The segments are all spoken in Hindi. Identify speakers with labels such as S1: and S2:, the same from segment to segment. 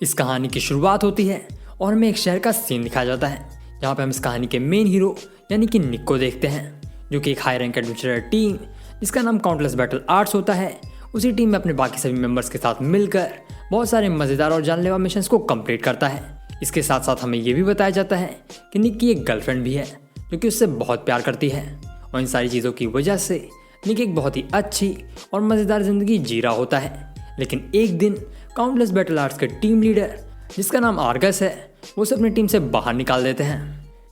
S1: इस कहानी की शुरुआत होती है और हमें एक शहर का सीन दिखाया जाता है जहाँ पे हम इस कहानी के मेन हीरो यानी कि निक को देखते हैं, जो कि एक हाई रैंक एडवेंचरर टीम जिसका नाम काउंटलेस बैटल आर्ट्स होता है, उसी टीम में अपने बाकी सभी मेंबर्स के साथ मिलकर बहुत सारे मज़ेदार और जानलेवा मिशंस को कंप्लीट करता है। इसके साथ साथ हमें ये भी बताया जाता है कि निक की एक गर्लफ्रेंड भी है जो कि उससे बहुत प्यार करती है और इन सारी चीज़ों की वजह से निक एक बहुत ही अच्छी और मज़ेदार ज़िंदगी जी रहा होता है। लेकिन एक दिन काउंटलेस बैटल आर्ट्स के टीम लीडर जिसका नाम आर्गस है वो उसे अपनी टीम से बाहर निकाल देते हैं।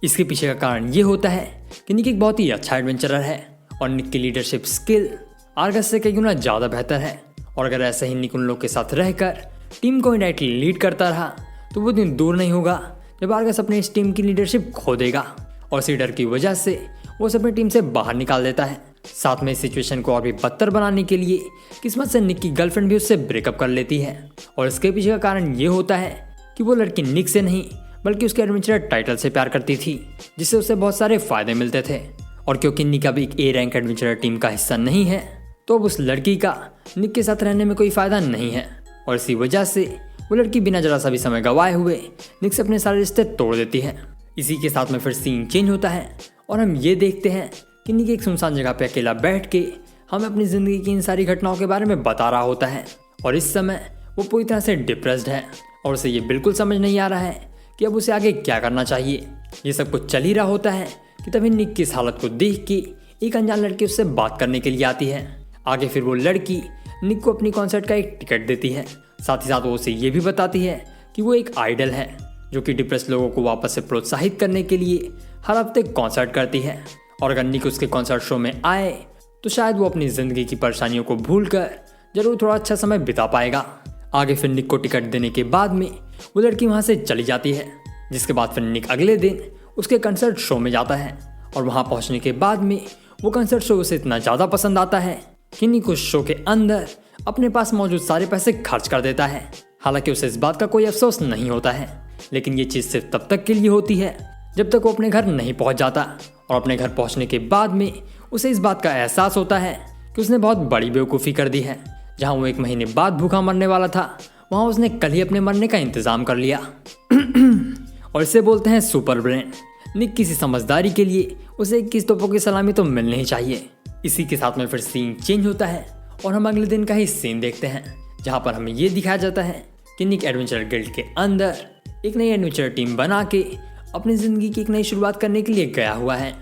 S1: इसके पीछे का कारण ये होता है कि निक एक बहुत ही अच्छा एडवेंचरर है और निक की लीडरशिप स्किल आर्गस से कई गुना ज़्यादा बेहतर है। और अगर ऐसे ही निक उन लोग के साथ रहकर टीम को इनडायरेक्टली लीड करता रहा तो वो दिन दूर नहीं होगा जब आर्गस अपने इस टीम की लीडरशिप खो देगा और इसी डर की वजह से वो उसे अपनी टीम से बाहर निकाल देता है। साथ में इस सिचुएशन को और भी बदतर बनाने के लिए किस्मत से निक की गर्लफ्रेंड भी उससे ब्रेकअप कर लेती है और इसके पीछे का कारण ये होता है कि वो लड़की निक से नहीं बल्कि उसके एडवेंचरर टाइटल से प्यार करती थी, जिससे उसे बहुत सारे फायदे मिलते थे। और क्योंकि निक अभी एक ए रैंक एडवेंचरर टीम का हिस्सा नहीं है तो अब उस लड़की का निक के साथ रहने में कोई फ़ायदा नहीं है और इसी वजह से वो लड़की बिना जरा सा भी समय गंवाए हुए निक से अपने सारे रिश्ते तोड़ देती है। इसी के साथ में फिर सीन चेंज होता है और हम ये देखते हैं कि निक एक सुनसान जगह पे अकेला बैठ के हमें अपनी ज़िंदगी की इन सारी घटनाओं के बारे में बता रहा होता है और इस समय वो पूरी तरह से डिप्रेस्ड है और उसे ये बिल्कुल समझ नहीं आ रहा है कि अब उसे आगे क्या करना चाहिए। ये सब कुछ चल ही रहा होता है कि तभी निक की इस हालत को देख के एक अनजान लड़की उससे बात करने के लिए आती है। आगे फिर वो लड़की निक को अपनी कॉन्सर्ट का एक टिकट देती है, साथ ही साथ वो उसे ये भी बताती है कि वो एक आइडल है जो कि डिप्रेस लोगों को वापस से प्रोत्साहित करने के लिए हर हफ्ते कॉन्सर्ट करती है और अगर निक उसके कॉन्सर्ट शो में आए तो शायद वो अपनी ज़िंदगी की परेशानियों को भूलकर जरूर थोड़ा अच्छा समय बिता पाएगा। आगे फिर निक को टिकट देने के बाद में वो लड़की वहाँ से चली जाती है, जिसके बाद फिर निक अगले दिन उसके कंसर्ट शो में जाता है और वहाँ पहुँचने के बाद में वो कंसर्ट शो उसे इतना ज़्यादा पसंद आता है कि निक उस शो के अंदर अपने पास मौजूद सारे पैसे खर्च कर देता है। हालांकि उसे इस बात का कोई अफसोस नहीं होता है, लेकिन ये चीज़ सिर्फ तब तक के लिए होती है जब तक वो अपने घर नहीं पहुँच जाता और अपने घर पहुँचने के बाद में उसे इस बात का एहसास होता है कि उसने बहुत बड़ी बेवकूफ़ी कर दी है। जहाँ वो 1 महीने बाद भूखा मरने वाला था वहाँ उसने कल ही अपने मरने का इंतज़ाम कर लिया और इसे बोलते हैं सुपर ब्रेन। निक किसी समझदारी के लिए उसे 21 तोपों की सलामी तो मिलनी ही चाहिए। इसी के साथ में फिर सीन चेंज होता है और हम अगले दिन का ही सीन देखते हैं जहाँ पर हमें ये दिखाया जाता है कि निक एडवेंचर गिल्ड के अंदर एक नई एडवेंचर टीम बना के अपनी ज़िंदगी की एक नई शुरुआत करने के लिए गया हुआ है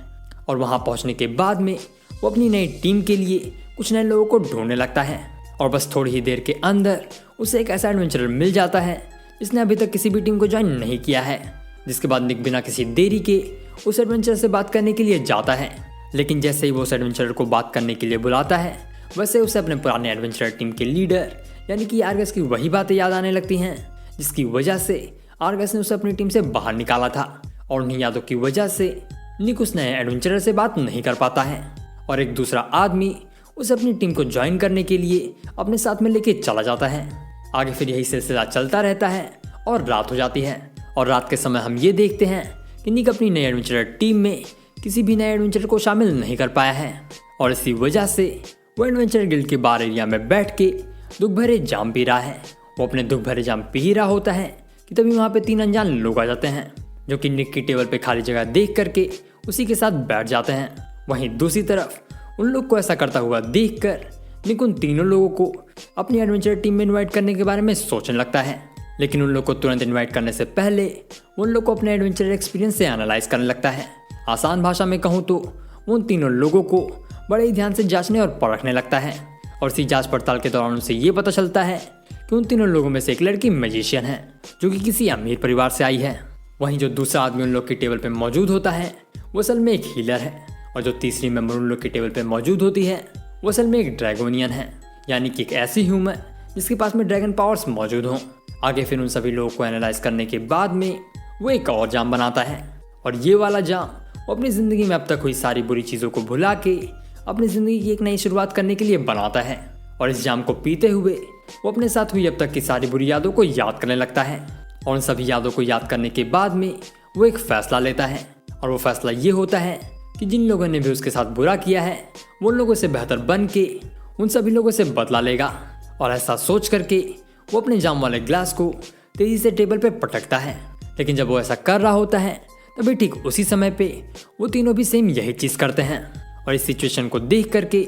S1: और वहाँ पहुँचने के बाद में वो अपनी नई टीम के लिए कुछ नए लोगों को ढूंढने लगता है और बस थोड़ी ही देर के अंदर उसे एक ऐसा एडवेंचरर मिल जाता है जिसने अभी तक किसी भी टीम को ज्वाइन नहीं किया है। जिसके बाद निक बिना किसी देरी के उस एडवेंचरर से बात करने के लिए जाता है, लेकिन जैसे ही वो उस एडवेंचरर को बात करने के लिए बुलाता है वैसे उसे अपने पुराने एडवेंचरर टीम के लीडर यानी कि आर्गस की वही बातें याद आने लगती हैं जिसकी वजह से आर्गस ने उसे अपनी टीम से बाहर निकाला था और उन्हीं यादों की वजह से निक उस नए एडवेंचरर से बात नहीं कर पाता है और एक दूसरा आदमी उसे अपनी टीम को ज्वाइन करने के लिए अपने साथ में लेके चला जाता है। आगे फिर यही सिलसिला चलता रहता है और रात हो जाती है और रात के समय हम ये देखते हैं कि निक अपनी नई एडवेंचरर टीम में किसी भी नए एडवेंचर को शामिल नहीं कर पाया है और इसी वजह से वो एडवेंचर गिल्ड के बार एरिया में बैठ के दुख भरे जाम पी रहा है। वो अपने दुख भरे जाम पी ही रहा होता है कि तभी वहाँ पे 3 अनजान लोग आ जाते हैं जो कि निक की टेबल पे खाली जगह देख करके उसी के साथ बैठ जाते हैं। वहीं दूसरी तरफ उन लोग को ऐसा करता हुआ देखकर निक उन तीनों लोगों को अपनी एडवेंचर टीम में इनवाइट करने के बारे में सोचने लगता है, लेकिन उन लोग को तुरंत इनवाइट करने से पहले उन लोग को अपने एडवेंचर एक्सपीरियंस से एनालाइज करने लगता है। आसान भाषा में कहूँ तो वो उन तीनों लोगों को बड़े ही ध्यान से जांचने और परखने लगता है और इसी जांच पड़ताल के दौरान उसे ये पता चलता है कि उन तीनों लोगों में से एक लड़की मैजिशियन है जो कि किसी अमीर परिवार से आई है। वहीं जो दूसरा आदमी उन लोग की टेबल पे मौजूद होता है वो असल में एक हीलर है और जो तीसरी मेंबर उन लोग की टेबल पे मौजूद होती है वो असल में एक ड्रैगोनियन है, यानी कि एक ऐसी ह्यूमन जिसके पास में ड्रैगन पावर्स मौजूद हों। आगे फिर उन सभी लोगों को एनालाइज करने के बाद में वो एक और जाम बनाता है और ये वाला जाम वो अपनी ज़िंदगी में अब तक हुई सारी बुरी चीज़ों को भुला के अपनी ज़िंदगी की एक नई शुरुआत करने के लिए बनाता है और इस जाम को पीते हुए वो अपने साथ हुई अब तक की सारी बुरी यादों को याद करने लगता है और उन सभी यादों को याद करने के बाद में वो एक फ़ैसला लेता है और वो फैसला ये होता है कि जिन लोगों ने भी उसके साथ बुरा किया है वो उन लोगों से बेहतर बन के उन सभी लोगों से बदला लेगा और ऐसा सोच करके वो अपने जाम वाले ग्लास को तेजी से टेबल पे पटकता है। लेकिन जब वो ऐसा कर रहा होता है तभी ठीक उसी समय पे वो तीनों भी सेम यही चीज़ करते हैं। और इस सिचुएशन को देख करके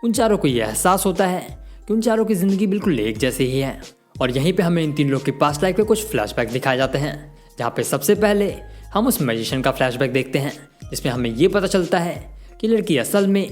S1: उन चारों को यह एहसास होता है कि उन चारों की ज़िंदगी बिल्कुल एक जैसी ही है। और यहीं पे हमें इन तीन लोग की पास्ट लाइफ के कुछ फ्लैशबैक दिखाए जाते हैं, जहाँ पे सबसे पहले हम उस मैजिशियन का फ्लैशबैक देखते हैं, जिसमें हमें ये पता चलता है कि लड़की असल में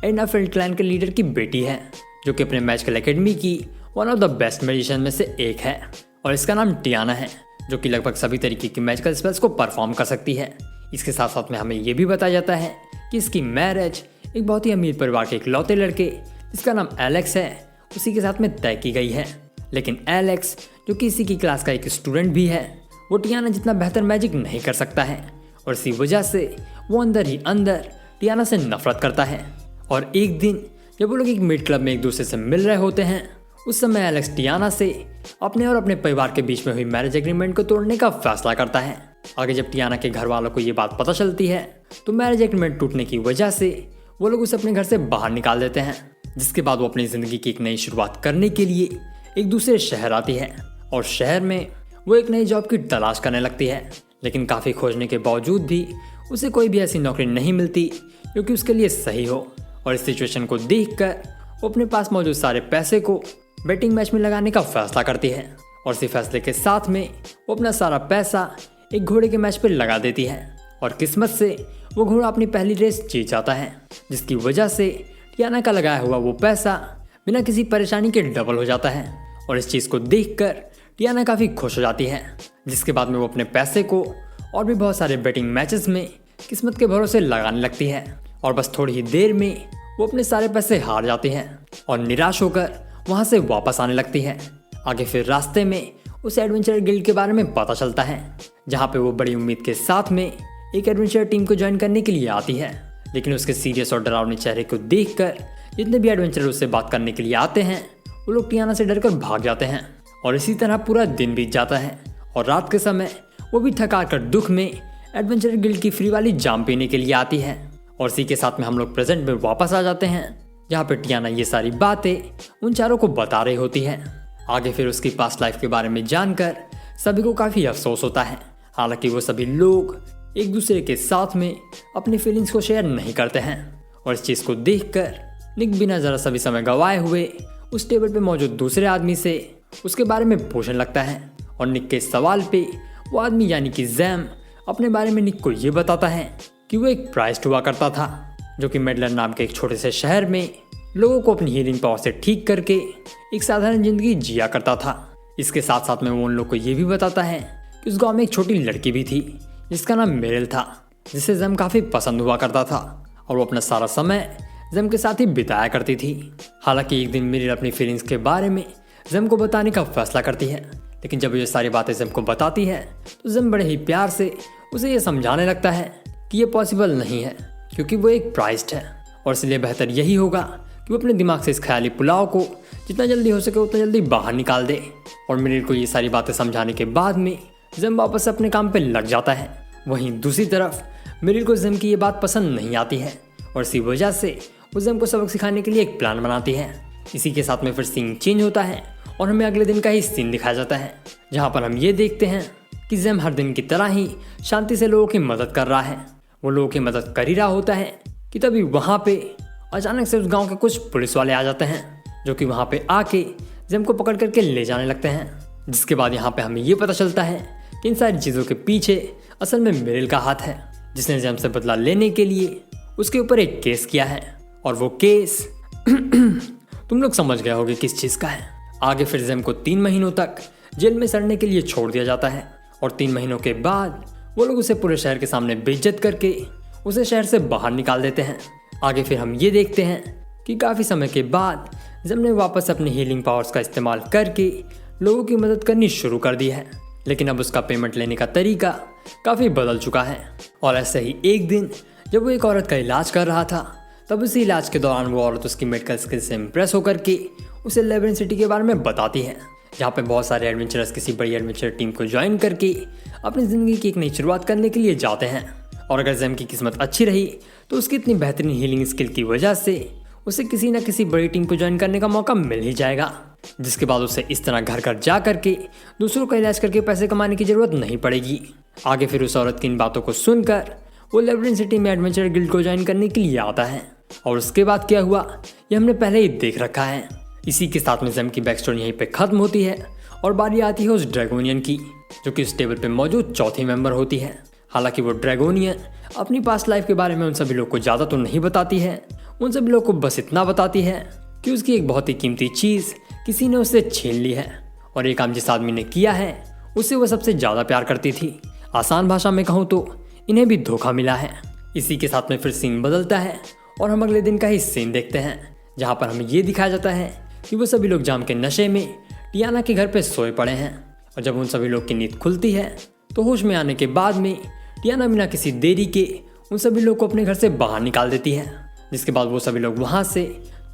S1: एडना फेल्ड क्लैन के लीडर की बेटी है, जो कि अपने मैजिकल एकेडमी की one of the best magician में से एक है। और इसका नाम टियाना है, जो कि लगभग सभी तरीके की मैजिकल स्पेल्स को परफॉर्म कर सकती है। इसके साथ साथ में हमें ये भी बताया जाता है कि इसकी मैरिज एक बहुत ही अमीर परिवार के इकलौते लड़के जिसका नाम एलेक्स है उसी के साथ में तय की गई है। लेकिन एलेक्स, जो कि इसी की क्लास का एक स्टूडेंट भी है, वो टियाना जितना बेहतर मैजिक नहीं कर सकता है और इसी वजह से वो अंदर ही अंदर टियाना से नफरत करता है। और एक दिन जब वो लोग एक मीट क्लब में एक दूसरे से मिल रहे होते हैं, उस समय एलेक्स टियाना से अपने और अपने परिवार के बीच में हुई मैरिज एग्रीमेंट को तोड़ने का फैसला करता है। आगे जब टियाना के घर वालों को ये बात पता चलती है तो मैरिज एग्रीमेंट टूटने की वजह से वो लोग उसे अपने घर से बाहर निकाल देते हैं, जिसके बाद वो अपनी ज़िंदगी की एक नई शुरुआत करने के लिए एक दूसरे शहर आती है। और शहर में वो एक नई जॉब की तलाश करने लगती है, लेकिन काफ़ी खोजने के बावजूद भी उसे कोई भी ऐसी नौकरी नहीं मिलती जो कि उसके लिए सही हो। और इस सिचुएशन को देखकर वो अपने पास मौजूद सारे पैसे को बेटिंग मैच में लगाने का फैसला करती है। और इसी फैसले के साथ में वो अपना सारा पैसा एक घोड़े के मैच पर लगा देती है। और किस्मत से वो घोड़ा अपनी पहली रेस जीत जाता है, जिसकी वजह से टियाना का लगाया हुआ वो पैसा बिना किसी परेशानी के डबल हो जाता है। और इस चीज़ को देखकर टियाना काफ़ी खुश हो जाती है, जिसके बाद में वो अपने पैसे को और भी बहुत सारे बेटिंग मैचेस में किस्मत के भरोसे लगाने लगती है। और बस थोड़ी ही देर में वो अपने सारे पैसे हार जाती है और निराश होकर वहाँ से वापस आने लगती है। आगे फिर रास्ते में उस एडवेंचर गिल्ड के बारे में पता चलता है, जहाँ पे वो बड़ी उम्मीद के साथ में एक एडवेंचर टीम को ज्वाइन करने के लिए आती है। लेकिन उसके सीरियस और डरावने चेहरे को देखकर जितने भी एडवेंचरर उससे बात करने के लिए आते हैं वो लोग टियाना से डरकर भाग जाते हैं। और इसी तरह पूरा दिन बीत जाता है और रात के समय वो भी थका कर दुख में एडवेंचर गिल्ड की फ्री वाली जाम पीने के लिए आती है। और इसी के साथ में हम लोग प्रेजेंट में वापस आ जाते हैं, जहाँ पे टियाना ये सारी बातें उन चारों को बता रही होती है। आगे फिर उसकी पास्ट लाइफ के बारे में जानकर सभी को काफ़ी अफसोस होता है। हालांकि वो सभी लोग एक दूसरे के साथ में अपनी फीलिंग्स को शेयर नहीं करते हैं। और इस चीज़ को देखकर निक बिना ज़रा सा भी समय गंवाए हुए उस टेबल पे मौजूद दूसरे आदमी से उसके बारे में पूछने लगता है। और निक के सवाल पे वो आदमी यानी कि जैम अपने बारे में निक को ये बताता है कि वो एक प्राइस्ट हुआ करता था, जो कि मेडलर नाम के एक छोटे से शहर में लोगों को अपनी हीलिंग पावर से ठीक करके एक साधारण जिंदगी जिया करता था। इसके साथ साथ में वो उन लोग को ये भी बताता है कि उस गांव में एक छोटी लड़की भी थी जिसका नाम मेरिल था, जिसे जैम काफ़ी पसंद हुआ करता था और वो अपना सारा समय जैम के साथ ही बिताया करती थी। हालांकि एक दिन मेरिल अपनी फीलिंग्स के बारे में जैम को बताने का फैसला करती है, लेकिन जब ये सारी बातें जैम को बताती है तो जैम बड़े ही प्यार से उसे ये समझाने लगता है कि ये पॉसिबल नहीं है, क्योंकि वो एक प्राइस्ट है और इसलिए बेहतर यही होगा कि वो अपने दिमाग से इस ख्याली पुलाव को जितना जल्दी हो सके उतना जल्दी बाहर निकाल दे। और मेरिल को ये सारी बातें समझाने के बाद में जैम वापस अपने काम पे लग जाता है। वहीं दूसरी तरफ मेरिल को जैम की ये बात पसंद नहीं आती है और इसी वजह से वो जैम को सबक सिखाने के लिए एक प्लान बनाती है। इसी के साथ में फिर सीन चेंज होता है और हमें अगले दिन का ही सीन दिखाया जाता है, जहाँ पर हम ये देखते हैं कि जैम हर दिन की तरह ही शांति से लोगों की मदद कर रहा है। वो लोगों की मदद कर ही रहा होता है कि तभी वहाँ पे अचानक से उस गांव के कुछ पुलिस वाले आ जाते हैं, जो कि वहाँ पे आके जैम को पकड़ करके ले जाने लगते हैं। जिसके बाद यहाँ पे हमें ये पता चलता है कि इन सारी चीज़ों के पीछे असल में मेरिल का हाथ है, जिसने जैम से बदला लेने के लिए उसके ऊपर एक केस किया है। और वो केस तुम लोग समझ गए होगे किस चीज़ का है। आगे फिर जैम को 3 महीनों तक जेल में सड़ने के लिए छोड़ दिया जाता है और 3 महीनों के बाद वो लोग उसे पूरे शहर के सामने बेइज्जत करके उसे शहर से बाहर निकाल देते हैं। आगे फिर हम ये देखते हैं कि काफ़ी समय के बाद जैम ने वापस अपनी हीलिंग पावर्स का इस्तेमाल करके लोगों की मदद करनी शुरू कर दी है, लेकिन अब उसका पेमेंट लेने का तरीका काफ़ी बदल चुका है। और ऐसे ही एक दिन जब वो एक औरत का इलाज कर रहा था, तब उसी इलाज के दौरान वो औरत उसकी मेडिकल स्किल से इम्प्रेस होकर के उसे लेबरेंट सिटी के बारे में बताती है, जहाँ पे बहुत सारे एडवेंचरर्स किसी बड़ी एडवेंचर टीम को ज्वाइन करके अपनी ज़िंदगी की एक नई शुरुआत करने के लिए जाते हैं। और अगर जैम की किस्मत अच्छी रही तो उसकी इतनी बेहतरीन हीलिंग स्किल की वजह से उसे किसी न किसी बड़ी टीम को ज्वाइन करने का मौका मिल ही जाएगा, जिसके बाद उसे इस तरह घर घर जा करके दूसरों का इलाज करके पैसे कमाने की जरूरत नहीं पड़ेगी। आगे फिर उस औरत की इन बातों को सुनकर वो लेब्रिन सिटी में एडवेंचर गिल्ड को ज्वाइन करने के लिए आता है। और उसके बाद क्या हुआ ये हमने पहले ही देख रखा है। इसी के साथ में जेम की बैक स्टोरी यहीं पे खत्म होती है और बारी आती है उस ड्रैगोनियन की, जो कि उस टेबल पे मौजूद चौथी मेंबर होती है। हालांकि वो ड्रैगोनियन अपनी पास्ट लाइफ के बारे में उन सभी लोग को ज़्यादा तो नहीं बताती है, उन सभी लोग को बस इतना बताती है कि उसकी एक बहुत ही कीमती चीज़ किसी ने उससे छीन ली है और ये काम जिस आदमी ने किया है उससे वो सबसे ज़्यादा प्यार करती थी। आसान भाषा में कहूँ तो इन्हें भी धोखा मिला है। इसी के साथ में फिर सीन बदलता है और हम अगले दिन का ही सीन देखते हैं, जहाँ पर हमें ये दिखाया जाता है कि वो सभी लोग जाम के नशे में टियाना के घर पे सोए पड़े हैं। और जब उन सभी लोग की नींद खुलती है तो होश में आने के बाद में टियाना बिना किसी देरी के उन सभी लोग को अपने घर से बाहर निकाल देती है, जिसके बाद वो सभी लोग वहाँ से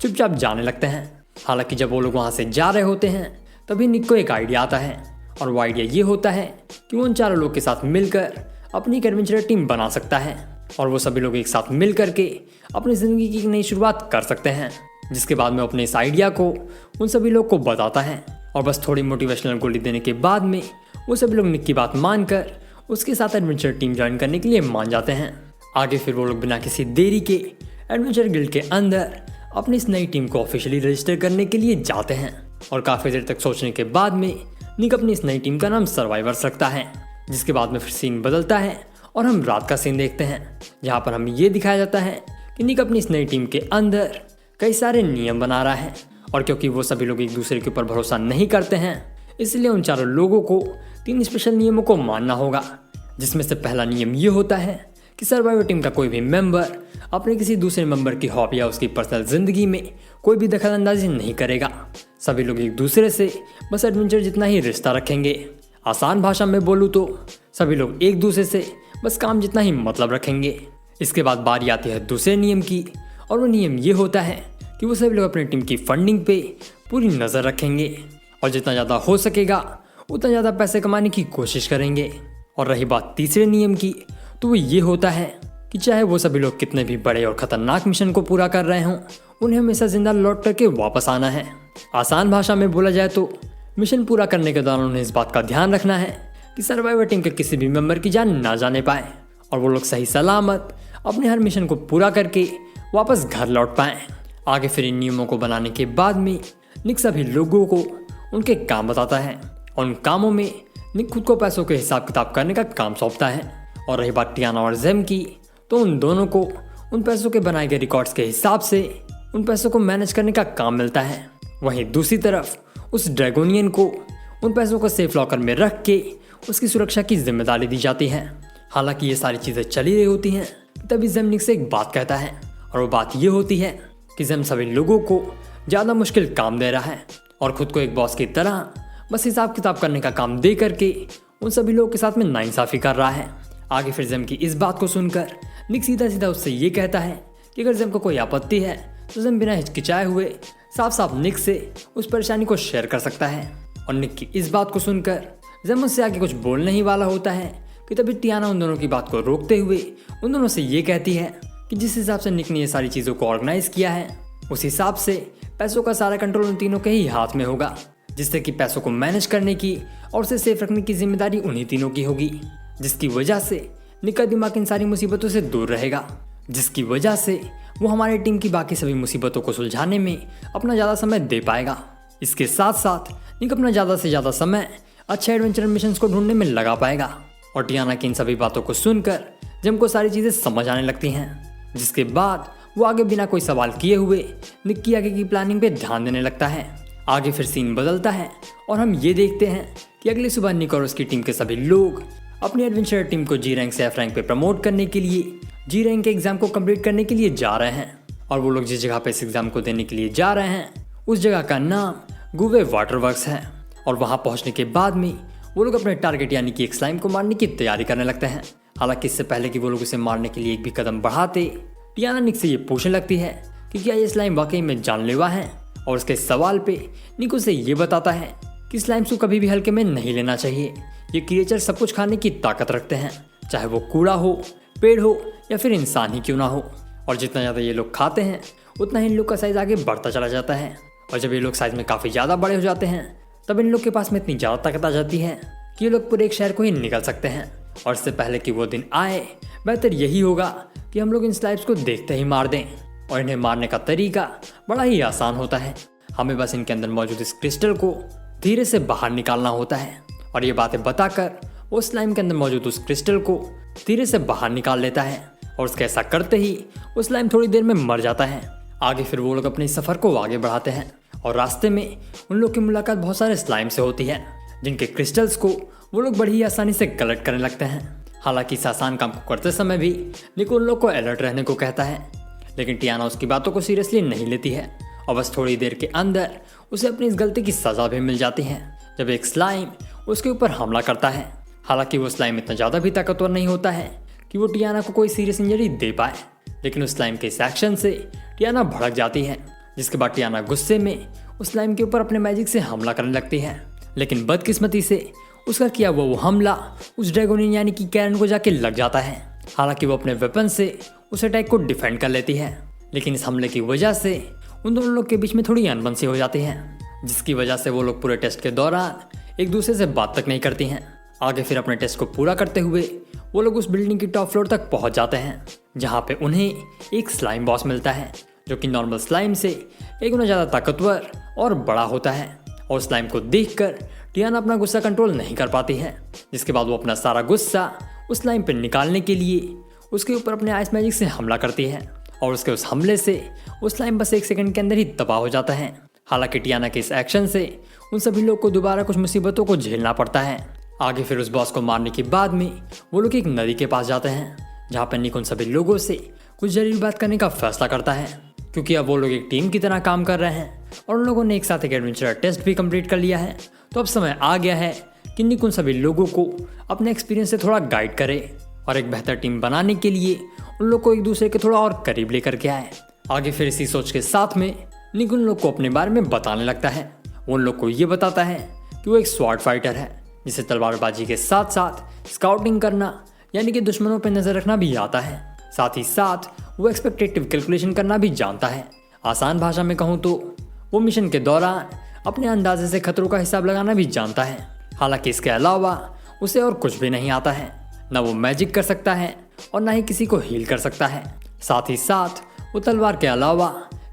S1: चुपचाप जाने लगते हैं। हालांकि जब वो लोग वहाँ से जा रहे होते हैं तभी निक को एक आइडिया आता है और वो आइडिया ये होता है कि वो उन चारों लोग के साथ मिलकर अपनी एक एडवेंचर टीम बना सकता है और वो सभी लोग एक साथ मिल करके अपनी ज़िंदगी की एक नई शुरुआत कर सकते हैं। जिसके बाद में अपने इस आइडिया को उन सभी लोग को बताता है और बस थोड़ी मोटिवेशनल गोली देने के बाद में वो सभी लोग निक की बात मानकर उसके साथ एडवेंचर टीम ज्वाइन करने के लिए मान जाते हैं। आगे फिर वो लोग बिना किसी देरी के एडवेंचर गिल्ड के अंदर अपनी इस नई टीम को ऑफिशियली रजिस्टर करने के लिए जाते हैं और काफ़ी देर तक सोचने के बाद में निक अपनी इस नई टीम का नाम सर्वाइवर्स रखता है। जिसके बाद में फिर सीन बदलता है और हम रात का सीन देखते हैं, जहाँ पर हमें ये दिखाया जाता है कि निक अपनी इस नई टीम के अंदर कई सारे नियम बना रहा है और क्योंकि वो सभी लोग एक दूसरे के ऊपर भरोसा नहीं करते हैं इसलिए उन चारों लोगों को 3 स्पेशल नियमों को मानना होगा। जिसमें से पहला नियम ये होता है कि सर्वाइवर टीम का कोई भी मेंबर अपने किसी दूसरे मेंबर की हॉबी या उसकी पर्सनल जिंदगी में कोई भी दखल अंदाजी नहीं करेगा। सभी लोग एक दूसरे से बस एडवेंचर जितना ही रिश्ता रखेंगे। आसान भाषा में बोलूँ तो सभी लोग एक दूसरे से बस काम जितना ही मतलब रखेंगे। इसके बाद बारी आती है दूसरे नियम की और वो नियम ये होता है कि वो सभी लोग अपनी टीम की फंडिंग पे पूरी नज़र रखेंगे और जितना ज़्यादा हो सकेगा उतना ज़्यादा पैसे कमाने की कोशिश करेंगे। और रही बात तीसरे नियम की तो वो ये होता है कि चाहे वो सभी लोग कितने भी बड़े और ख़तरनाक मिशन को पूरा कर रहे हों उन्हें हमेशा जिंदा लौट करके वापस आना है। आसान भाषा में बोला जाए तो मिशन पूरा करने के दौरान उन्हें इस बात का ध्यान रखना है कि सर्वाइवर टीम के किसी भी मेंबर की जान ना जाने पाए और वो लोग सही सलामत अपने हर मिशन को पूरा करके वापस घर लौट पाएँ। आगे फिर इन नियमों को बनाने के बाद में निक सभी लोगों को उनके काम बताता है और उन कामों में निक खुद को पैसों के हिसाब किताब करने का काम सौंपता है। और रही बात टियाना और जेम की तो उन दोनों को उन पैसों के बनाए गए रिकॉर्ड्स के हिसाब से उन पैसों को मैनेज करने का काम मिलता है। वहीं दूसरी तरफ उस ड्रैगोनियन को उन पैसों को सेफ लॉकर में रख के उसकी सुरक्षा की जिम्मेदारी दी जाती है। हालांकि ये सारी चीज़ें चली रही होती हैं तभी जेम निक से एक बात कहता है और वो बात ये होती है कि जेम सभी लोगों को ज़्यादा मुश्किल काम दे रहा है और खुद को एक बॉस की तरह बस हिसाब किताब करने का काम दे करके उन सभी लोगों के साथ में नाइंसाफ़ी कर रहा है। आगे फिर जेम की इस बात को सुनकर निक सीधा सीधा उससे ये कहता है कि अगर जेम को कोई आपत्ति है तो जेम बिना हिचकिचाए हुए साफ साफ निक से उस परेशानी को शेयर कर सकता है। और निक की इस बात को सुनकर जेम उससे आगे कुछ बोलने ही वाला होता है कि तभी टियाना उन दोनों की बात को रोकते हुए उन दोनों से ये कहती है कि जिस हिसाब से निक ने ये सारी चीज़ों को ऑर्गेनाइज किया है उस हिसाब से पैसों का सारा कंट्रोल उन तीनों के ही हाथ में होगा, जिससे कि पैसों को मैनेज करने की और उसे सेफ रखने की जिम्मेदारी उन्हीं तीनों की होगी, जिसकी वजह से निक का दिमाग इन सारी मुसीबतों से दूर रहेगा, जिसकी वजह से वो हमारी टीम की बाकी सभी मुसीबतों को सुलझाने में अपना ज़्यादा समय दे पाएगा। इसके साथ साथ निक अपना ज़्यादा से ज़्यादा समय अच्छे एडवेंचर मिशंस को ढूंढने में लगा पाएगा। और टियाना की इन सभी बातों को सुनकर जेम को सारी चीज़ें समझ आने लगती हैं, जिसके बाद वो आगे बिना कोई सवाल किए हुए निक की आगे की प्लानिंग पे ध्यान देने लगता है। आगे फिर सीन बदलता है और हम ये देखते हैं कि अगली सुबह निक और उसकी टीम के सभी लोग अपनी एडवेंचर टीम को जी रैंक से एफ रैंक पे प्रमोट करने के लिए जी रैंक के एग्जाम को कंप्लीट करने के लिए जा रहे हैं। और वो लोग जिस जगह पे इस एग्जाम को देने के लिए जा रहे हैं उस जगह का नाम गुवे वाटर वर्क्स है। और वहाँ पहुँचने के बाद में वो लोग अपने टारगेट यानी कि एक स्लाइम को मारने की तैयारी करने लगते हैं। हालांकि इससे पहले कि वो लोग उसे मारने के लिए एक भी कदम बढ़ाते टियाना निक से ये पूछने लगती है कि क्या ये स्लाइम वाकई में जानलेवा है। और उसके सवाल पे निक उसे ये बताता है कि स्लाइम्स को कभी भी हल्के में नहीं लेना चाहिए। ये क्रिएचर सब कुछ खाने की ताकत रखते हैं, चाहे वो कूड़ा हो, पेड़ हो या फिर इंसान ही क्यों ना हो। और जितना ज़्यादा ये लोग खाते हैं उतना ही इन लोग का साइज आगे बढ़ता चला जाता है। और जब ये लोग साइज में काफ़ी ज़्यादा बड़े हो जाते हैं तब इन लोग के पास में इतनी ज़्यादा ताकत आ जाती है कि ये लोग पूरे एक शहर को ही निकल सकते हैं। और इससे पहले कि वो दिन आए, बेहतर यही होगा कि हम लोग इन स्लाइम्स को देखते ही मार दें। और इन्हें मारने का तरीका बड़ा ही आसान होता है। हमें बस इनके अंदर मौजूद इस क्रिस्टल को धीरे से बाहर निकालना होता है और ये बातें बताकर वो स्लाइम के अंदर मौजूद उस क्रिस्टल को धीरे से बाहर निकाल लेता है। और उसके ऐसा करते ही वो स्लाइम थोड़ी देर में मर जाता है। आगे फिर वो लोग अपने सफ़र को आगे बढ़ाते हैं और रास्ते में उन लोग की मुलाकात बहुत सारे स्लाइम से होती है, जिनके क्रिस्टल्स को वो लोग बड़ी ही आसानी से कलेक्ट करने लगते हैं। हालांकि इस आसान काम को करते समय भी निको उन लोग को अलर्ट रहने को कहता है, लेकिन टियाना उसकी बातों को सीरियसली नहीं लेती है और बस थोड़ी देर के अंदर उसे अपनी इस गलती की सज़ा भी मिल जाती है जब एक स्लाइम उसके ऊपर हमला करता है। हालांकि वो स्लाइम इतना ज़्यादा भी ताकतवर नहीं होता है कि वो टियाना को कोई सीरियस इंजरी दे पाए, लेकिन उस स्लाइम के इस एक्शन से टियाना भड़क जाती है, जिसके बाद टियाना गुस्से में उस स्लाइम के ऊपर अपने मैजिक से हमला करने लगती है। लेकिन बदकिस्मती से उसका किया हुआ वो हमला उस ड्रैगोनियन यानी कि कैरन को जाके लग जाता है। हालांकि वो अपने वेपन से उस अटैक को डिफेंड कर लेती है, लेकिन इस हमले की वजह से उन दोनों लोग के बीच में थोड़ी अनबन हो जाती है, जिसकी वजह से वो लोग पूरे टेस्ट के दौरान एक दूसरे से बात तक नहीं करती हैं। आगे फिर अपने टेस्ट को पूरा करते हुए वो लोग उस बिल्डिंग की टॉप फ्लोर तक पहुंच जाते हैं, जहां पे उन्हें एक स्लाइम बॉस मिलता है जो कि नॉर्मल स्लाइम से एक गुना ज़्यादा ताकतवर और बड़ा होता है। और स्लाइम को देखकर टियाना अपना गुस्सा कंट्रोल नहीं कर पाती है, जिसके बाद वो अपना सारा गुस्सा उस स्लाइम पर निकालने के लिए उसके ऊपर अपने आइस मैजिक से हमला करती है और उसके उस हमले से वो स्लाइम बस 1 सेकंड के अंदर ही तबाह हो जाता है। हालांकि टियाना के इस एक्शन से उन सभी लोग को दोबारा कुछ मुसीबतों को झेलना पड़ता है। आगे फिर उस बॉस को मारने के बाद में वो लोग एक नदी के पास जाते हैं, जहाँ पर निक उन सभी लोगों से कुछ जरूरी बात करने का फैसला करता है, क्योंकि अब वो लोग एक टीम की तरह काम कर रहे हैं और उन लोगों ने एक साथ एक एडवेंचर टेस्ट भी कंप्लीट कर लिया है। तो अब समय आ गया है कि निक उन सभी लोगों को अपने एक्सपीरियंस से थोड़ा गाइड करे और एक बेहतर टीम बनाने के लिए उन लोग को एक दूसरे के थोड़ा और करीब लेकर के आए। आगे फिर इसी सोच के साथ में निक उन लोग को अपने बारे में बताने लगता है। वो उन लोग को ये बताता है कि वो एक स्वॉर्ड फाइटर है, जिसे तलवारबाजी के साथ साथ स्काउटिंग करना यानी कि दुश्मनों पर नजर रखना भी आता है। साथ ही साथ वो एक्सपेक्टेटिव कैलकुलेशन करना भी जानता है। आसान भाषा में कहूँ तो वो मिशन के दौरान अपने अंदाजे से खतरों का हिसाब लगाना भी जानता है। हालांकि इसके अलावा उसे और कुछ भी नहीं आता है, ना वो मैजिक कर सकता है और ना ही किसी को हील कर सकता है। साथ ही साथ वो तलवार के अलावा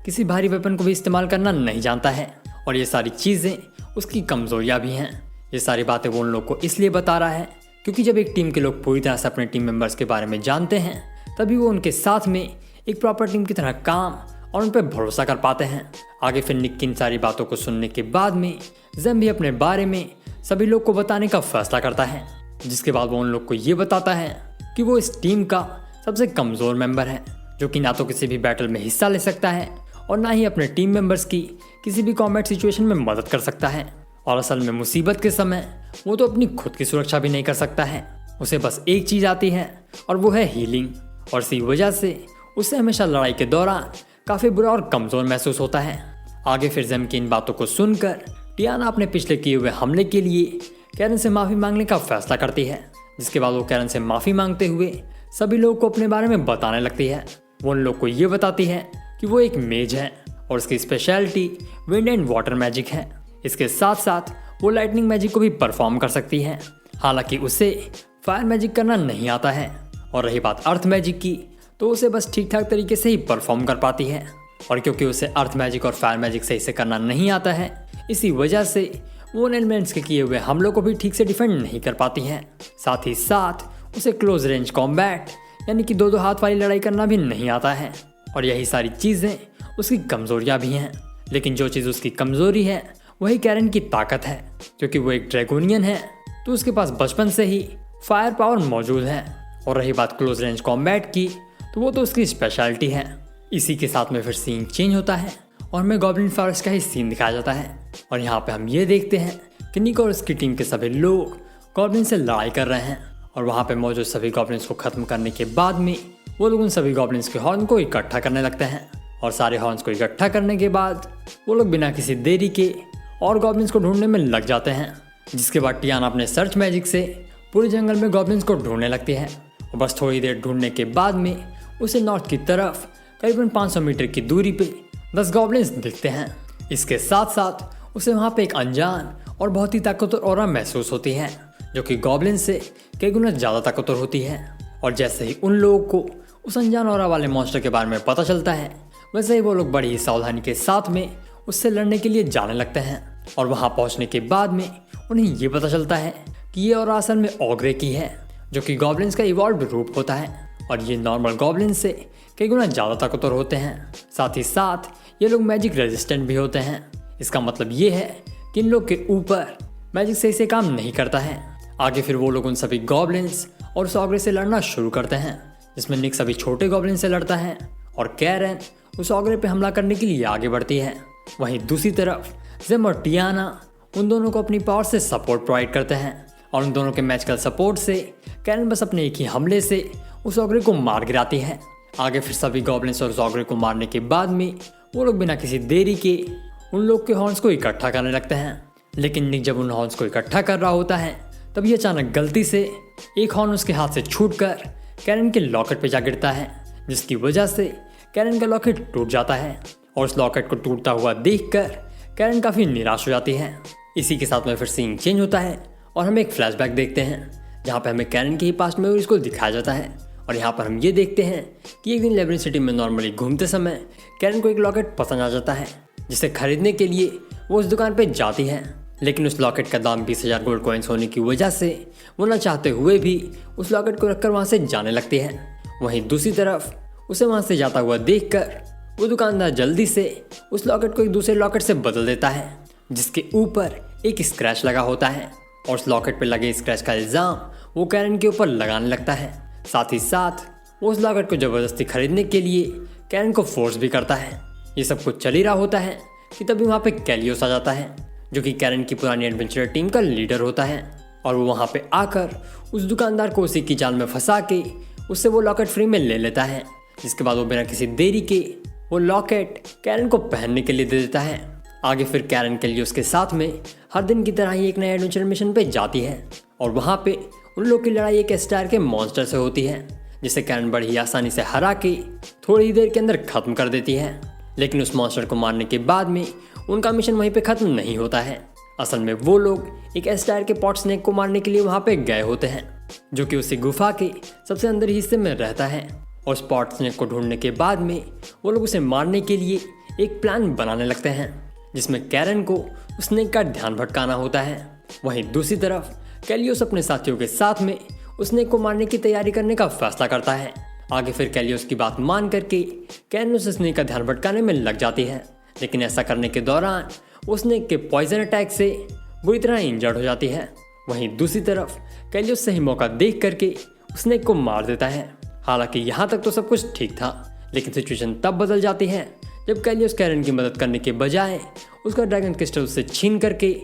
S1: किसी भारी वेपन को भी इस्तेमाल करना नहीं जानता है और ये सारी चीज़ें उसकी कमजोरियां भी हैं। ये सारी बातें वो उन लोग को इसलिए बता रहा है क्योंकि जब एक टीम के लोग पूरी तरह से अपने टीम मेंबर्स के बारे में जानते हैं तभी वो उनके साथ में एक प्रॉपर टीम की तरह काम और उन पर भरोसा कर पाते हैं। आगे फिर निक की इन सारी बातों को सुनने के बाद में ज़ेम भी अपने बारे में सभी लोग को बताने का फैसला करता है, जिसके बाद वो उन लोग को ये बताता है कि वो इस टीम का सबसे कमज़ोर मेंबर है, जो कि ना तो किसी भी बैटल में हिस्सा ले सकता है और ना ही अपने टीम मेंबर्स की किसी भी कॉम्बैट सिचुएशन में मदद कर सकता है। और असल में मुसीबत के समय वो तो अपनी खुद की सुरक्षा भी नहीं कर सकता है। उसे बस एक चीज़ आती है और वो है हीलिंग, और इसी वजह से उसे हमेशा लड़ाई के दौरान काफ़ी बुरा और कमज़ोर महसूस होता है। आगे फिर ज़ेम की इन बातों को सुनकर टियाना अपने पिछले किए हुए हमले के लिए कैरन से माफ़ी मांगने का फैसला करती है, जिसके बाद वो कैरन से माफ़ी मांगते हुए सभी लोगों को अपने बारे में बताने लगती है। वो उन लोग को ये बताती है कि वो एक मेज है और उसकी speciality wind and water magic है। इसके साथ साथ वो लाइटनिंग मैजिक को भी परफॉर्म कर सकती है। हालांकि उसे फायर मैजिक करना नहीं आता है, और रही बात अर्थ मैजिक की तो उसे बस ठीक ठाक तरीके से ही परफॉर्म कर पाती है। और क्योंकि उसे अर्थ मैजिक और फायर मैजिक सही से करना नहीं आता है, इसी वजह से वो उन एलिमेंट्स के किए हुए हमलों को भी ठीक से डिफेंड नहीं कर पाती है। साथ ही साथ उसे क्लोज रेंज कॉम्बैट यानी कि 2-2 हाथ वाली लड़ाई करना भी नहीं आता है। और यही सारी चीज़ें उसकी कमज़ोरियाँ भी हैं। लेकिन जो चीज़ उसकी कमज़ोरी है वही कैरन की ताकत है, क्योंकि वो एक ड्रैगोनियन है तो उसके पास बचपन से ही फायर पावर मौजूद है। और रही बात क्लोज रेंज कॉम्बैट की तो वो तो उसकी स्पेशलिटी है। इसी के साथ में फिर सीन चेंज होता है और हमें गॉब्लिन फॉरेस्ट का ही सीन दिखाया जाता है। और यहाँ पे हम ये देखते हैं कि निक और उसकी टीम के सभी लोग गॉब्लिन से लड़ाई कर रहे हैं, और वहाँ पे मौजूद सभी गॉब्लिन्स को ख़त्म करने के बाद में वो लोग उन सभी गॉब्लिन्स के हॉर्न को इकट्ठा करने लगते हैं। और सारे हॉर्न्स को इकट्ठा करने के बाद वो लोग बिना किसी देरी के और गॉब्लिन्स को ढूंढने में लग जाते हैं, जिसके बाद टियाना अपने सर्च मैजिक से पूरे जंगल में गॉब्लिन्स को ढूंढने लगती है। और बस थोड़ी देर ढूंढने के बाद में उसे नॉर्थ की तरफ करीबन 500 मीटर की दूरी पे 10 गॉब्लिन्स दिखते हैं। इसके साथ साथ उसे वहाँ पे एक अनजान और बहुत ही ताकतवर ऑरा महसूस होती है, जो कि गॉब्लिन से कई गुना ज़्यादा ताकतवर होती है। और जैसे ही उन लोगों को उस अनजान ऑरा वाले मॉन्स्टर के बारे में पता चलता है, वैसे ही वो लोग बड़ी ही सावधानी के साथ में उससे लड़ने के लिए जाने लगते हैं। और वहाँ पहुँचने के बाद में उन्हें ये पता चलता है कि ये ऑरा असल में ऑग्रे की है, जो कि गॉब्लिन्स का इवॉल्व्ड रूप होता है। और ये नॉर्मल गॉब्लिन से कई गुना ज़्यादा ताकतवर होते हैं। साथ ही साथ ये लोग मैजिक रेजिस्टेंट भी होते हैं। इसका मतलब ये है कि इन लोग के ऊपर मैजिक सही से काम नहीं करता है। आगे फिर वो लोग उन सभी गॉब्लिन्स और उस ऑग्रे से लड़ना शुरू करते हैं, जिसमें निक सभी छोटे गॉब्लिन से लड़ता है और कैरन उस ऑग्रे पे हमला करने के लिए आगे बढ़ती है। वहीं दूसरी तरफ जिम और टियाना उन दोनों को अपनी पावर से सपोर्ट प्रोवाइड करते हैं। और उन दोनों के मैजिकल सपोर्ट से कैरन बस अपने एक ही हमले से उस ऑग्रे को मार गिराती है। आगे फिर सभी गॉब्लिन्स और उस ऑग्रे को मारने के बाद में वो लोग बिना किसी देरी के उन लोग के हॉर्न्स को इकट्ठा करने लगते हैं। लेकिन निक जब उन हॉर्न्स को इकट्ठा कर रहा होता है, तभी अचानक गलती से एक हॉर्न उसके हाथ से छूटकर कैरन के लॉकेट पे जा गिरता है, जिसकी वजह से कैरन का लॉकेट टूट जाता है। और उस लॉकेट को टूटता हुआ देखकर कैरन काफ़ी निराश हो जाती है। इसी के साथ में फिर सीन चेंज होता है और हम एक फ्लैशबैक देखते हैं, जहाँ पे हमें कैरन के ही पास्ट मेमोरीज को दिखाया जाता है। और यहाँ पर हम ये देखते हैं कि एक दिन लेब्रिंथ सिटी में नॉर्मली घूमते समय कैरन को एक लॉकेट पसंद आ जाता है, जिसे खरीदने के लिए वो उस दुकान पे जाती है। लेकिन उस लॉकेट का दाम 20,000 गोल्ड कॉइन्स होने की वजह से वो ना चाहते हुए भी उस लॉकेट को रखकर वहाँ से जाने लगती है। वहीं दूसरी तरफ उसे वहाँ से जाता हुआ देखकर वो दुकानदार जल्दी से उस लॉकेट को एक दूसरे लॉकेट से बदल देता है, जिसके ऊपर एक स्क्रैच लगा होता है। और उस लॉकेट पर लगे स्क्रैच का इल्ज़ाम वो कैरन के ऊपर लगाने लगता है। साथ ही साथ वो उस लॉकेट को ज़बरदस्ती खरीदने के लिए कैरन को फोर्स भी करता है। ये सब कुछ चल ही रहा होता है कि तभी वहाँ पे कैलियोस आ जाता है, जो कि कैरन की पुरानी एडवेंचर टीम का लीडर होता है। और वो वहाँ पे आकर उस दुकानदार को उसी की जाल में फंसा के उससे वो लॉकेट फ्री में ले लेता है, जिसके बाद वो बिना किसी देरी के वो लॉकेट कैरन को पहनने के लिए दे देता है। आगे फिर कैरन कैलियोस के साथ में हर दिन की तरह ही एक नया एडवेंचर मिशन पे जाती है। और वहाँ पे उन लोग की लड़ाई एक स्टार के मॉन्स्टर से होती है, जिसे कैरन बड़ी ही आसानी से हरा के थोड़ी ही देर के अंदर खत्म कर देती है। लेकिन उस मॉन्स्टर को मारने के बाद में उनका मिशन वहीं पे खत्म नहीं होता है। असल में वो लोग एक स्टार के पॉट स्नेक को मारने के लिए वहाँ पे गए होते हैं, जो कि उसी गुफा के सबसे अंदर हिस्से में रहता है। और उस पॉट स्नेक को ढूंढने के बाद में वो लोग उसे मारने के लिए एक प्लान बनाने लगते हैं, जिसमें कैरन को उस स्नेक का ध्यान भटकाना होता है। वहीं दूसरी तरफ कैलियोस अपने साथियों के साथ में उस स्नेक को मारने की तैयारी करने का फैसला करता है। आगे फिर कैलियोस की बात मान करके कैरन उस स्नेक का ध्यान भटकाने में लग जाती है। लेकिन ऐसा करने के दौरान वो स्नेक के पॉइजन अटैक से बुरी तरह इंजर्ड हो जाती है। वहीं दूसरी तरफ कैलियोस सही मौका देख करके उस स्नेक को मार देता है। हालांकि यहाँ तक तो सब कुछ ठीक था, लेकिन सिचुएशन तब बदल जाती है जब कैलियोस कैरन की मदद करने के बजाय उसका ड्रैगन क्रिस्टल उससे छीन करके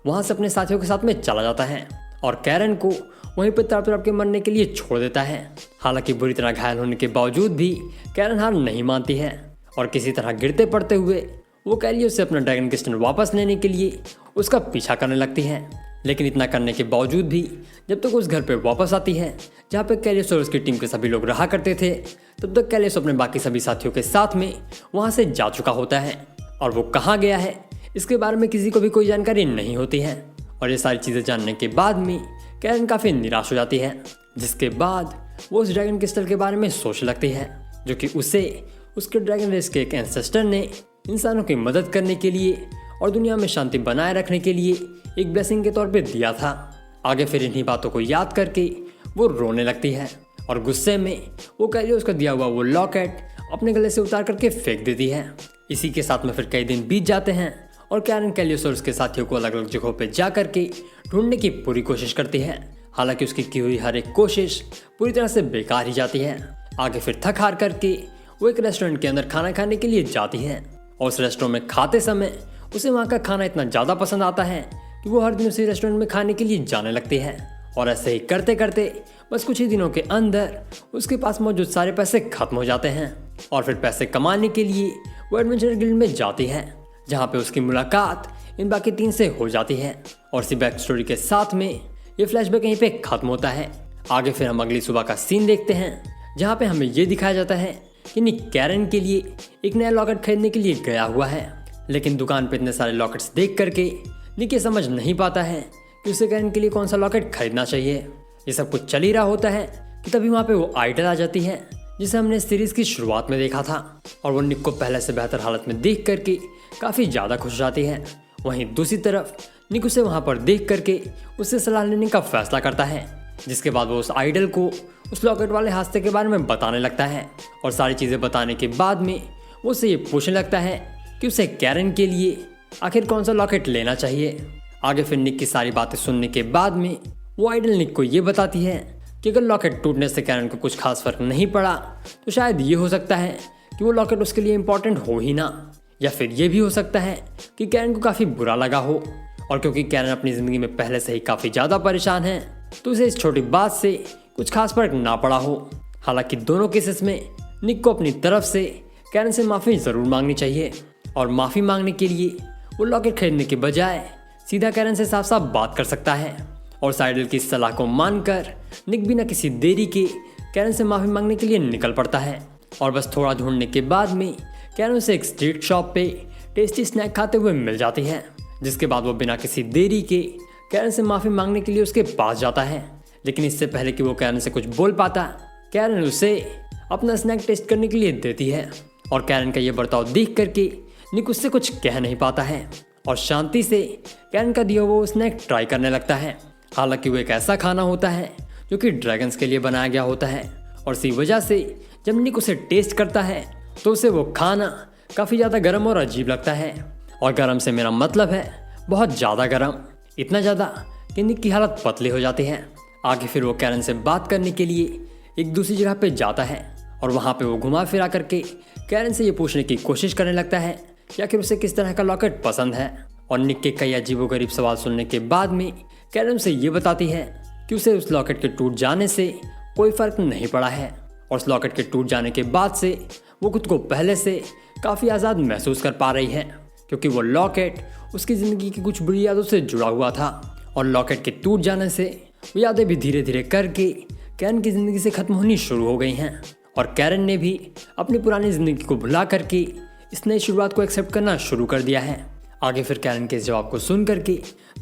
S1: वहाँ से अपने साथियों के साथ में चला जाता है और कैरन को वहीं पर तड़प तड़प के मरने के लिए छोड़ देता है। हालांकि बुरी तरह घायल होने के बावजूद भी कैरन हार नहीं मानती है और किसी तरह गिरते पड़ते हुए वो कैलियोस से अपना ड्रैगन क्रिस्टल वापस लेने के लिए उसका पीछा करने लगती है। लेकिन इतना करने के बावजूद भी जब तक उस घर पे वापस आती है जहाँ पे कैलियोस और उसकी टीम के सभी लोग रहा करते थे, तब तक कैलियोस अपने बाकी सभी साथियों के साथ में वहाँ से जा चुका होता है। और वो कहाँ गया है इसके बारे में किसी को भी कोई जानकारी नहीं होती है। और ये सारी चीज़ें जानने के बाद में कैरन काफ़ी निराश हो जाती है, जिसके बाद वो उस ड्रैगन क्रिस्टल के बारे में सोचने लगती है, जो कि उसे उसके ड्रैगन रेस के एक एंसेस्टर ने इंसानों की मदद करने के लिए और दुनिया में शांति बनाए रखने के लिए एक ब्लेसिंग के तौर पे दिया था। आगे फिर इन्हीं बातों को याद करके वो रोने लगती है और गुस्से में वो कैलियोस का दिया हुआ वो लॉकेट अपने गले से उतार करके फेंक देती है। इसी के साथ में फिर कई दिन बीत जाते हैं और कैरन कैलियोस और उसके साथियों को अलग अलग जगहों पे जा करके ढूंढने की पूरी कोशिश करती है। हालांकि उसकी की हुई हर एक कोशिश पूरी तरह से बेकार ही जाती है। आगे फिर थक हार करके वो एक रेस्टोरेंट के अंदर खाना खाने के लिए जाती है और उस रेस्टोरेंट में खाते समय उसे वहाँ का खाना इतना ज़्यादा पसंद आता है कि वो हर दिन उसी रेस्टोरेंट में खाने के लिए जाने लगती है। और ऐसे ही करते करते बस कुछ ही दिनों के अंदर उसके पास मौजूद सारे पैसे खत्म हो जाते हैं और फिर पैसे कमाने के लिए वो एडवेंचर गिल्ड में जाती है, जहाँ पे उसकी मुलाकात इन बाकी 3 से हो जाती है। और इसी बैक स्टोरी के साथ में ये फ्लैशबैक यहीं पे खत्म होता है। आगे फिर हम अगली सुबह का सीन देखते हैं, जहाँ पे हमें ये दिखाया जाता है कि निक कैरन के लिए एक नया लॉकेट खरीदने के लिए गया हुआ है। लेकिन दुकान पे इतने सारे लॉकेट्स देख करके निक ये समझ नहीं पाता है कि उसे कैरन के लिए कौन सा लॉकेट खरीदना चाहिए। ये सब कुछ चल ही रहा होता है कि तभी वहाँ पे वो आइडल आ जाती है जिसे हमने सीरीज की शुरुआत में देखा था, और वो निक को पहले से बेहतर हालत में देख करके काफ़ी ज़्यादा खुश हो जाती है। वहीं दूसरी तरफ निक उसे वहाँ पर देख करके उससे सलाह लेने का फैसला करता है, जिसके बाद वो उस आइडल को उस लॉकेट वाले हादसे के बारे में बताने लगता है। और सारी चीज़ें बताने के बाद में वो उससे ये पूछने लगता है कि उसे कैरन के लिए आखिर कौन सा लॉकेट लेना चाहिए। आगे फिर निक की सारी बातें सुनने के बाद में वो आइडल निक को ये बताती है कि अगर लॉकेट टूटने से कैरन को कुछ खास फर्क नहीं पड़ा तो शायद ये हो सकता है कि वो लॉकेट उसके लिए इम्पोर्टेंट हो ही ना, या फिर ये भी हो सकता है कि कैरन को काफ़ी बुरा लगा हो, और क्योंकि कैरन अपनी ज़िंदगी में पहले से ही काफ़ी ज़्यादा परेशान है तो उसे इस छोटी बात से कुछ खास फर्क ना पड़ा हो। हालांकि दोनों केसेस में निक को अपनी तरफ से कैरन से माफ़ी ज़रूर मांगनी चाहिए, और माफ़ी मांगने के लिए वो लॉकेट खरीदने के बजाय सीधा कैरन से साफ साफ बात कर सकता है। और साइडल की इस सलाह को मानकर निक बिना किसी देरी के कैरन से माफ़ी मांगने के लिए निकल पड़ता है। और बस थोड़ा ढूंढने के बाद में कैरन उसे एक स्ट्रीट शॉप पे टेस्टी स्नैक खाते हुए मिल जाती है, जिसके बाद वो बिना किसी देरी के कैरन से माफ़ी मांगने के लिए उसके पास जाता है। लेकिन इससे पहले कि वो कैरन से कुछ बोल पाता, कैरन उसे अपना स्नैक टेस्ट करने के लिए देती है, और कैरन का ये बर्ताव देख करके निक उससे कुछ कह नहीं पाता है और शांति से कैरन का दिया वो स्नैक ट्राई करने लगता है। हालांकि वो एक ऐसा खाना होता है जो कि ड्रैगन्स के लिए बनाया गया होता है, और इसी वजह से जब निक उसे टेस्ट करता है तो उसे वो खाना काफ़ी ज़्यादा गर्म और अजीब लगता है। और गर्म से मेरा मतलब है बहुत ज़्यादा गर्म, इतना ज़्यादा कि निक की हालत पतली हो जाती है। आगे फिर वो कैरन से बात करने के लिए एक दूसरी जगह पे जाता है, और वहाँ पे वो घुमा फिरा करके कैरन से ये पूछने की कोशिश करने लगता है कि आखिर उसे किस तरह का लॉकेट पसंद है। और निक के कई अजीबोगरीब सवाल सुनने के बाद में कैरन उसे ये बताती है कि उसे उस लॉकेट के टूट जाने से कोई फ़र्क नहीं पड़ा है, और उस लॉकेट के टूट जाने के बाद से वो खुद को पहले से काफ़ी आज़ाद महसूस कर पा रही है, क्योंकि वो लॉकेट उसकी ज़िंदगी की कुछ बुरी यादों से जुड़ा हुआ था। और लॉकेट के टूट जाने से वो यादें भी धीरे धीरे करके कैरन की ज़िंदगी से ख़त्म होनी शुरू हो गई हैं, और कैरन ने भी अपनी पुरानी ज़िंदगी को भुला करके इस नई शुरुआत को एक्सेप्ट करना शुरू कर दिया है। आगे फिर कैरन के इस जवाब को सुन करके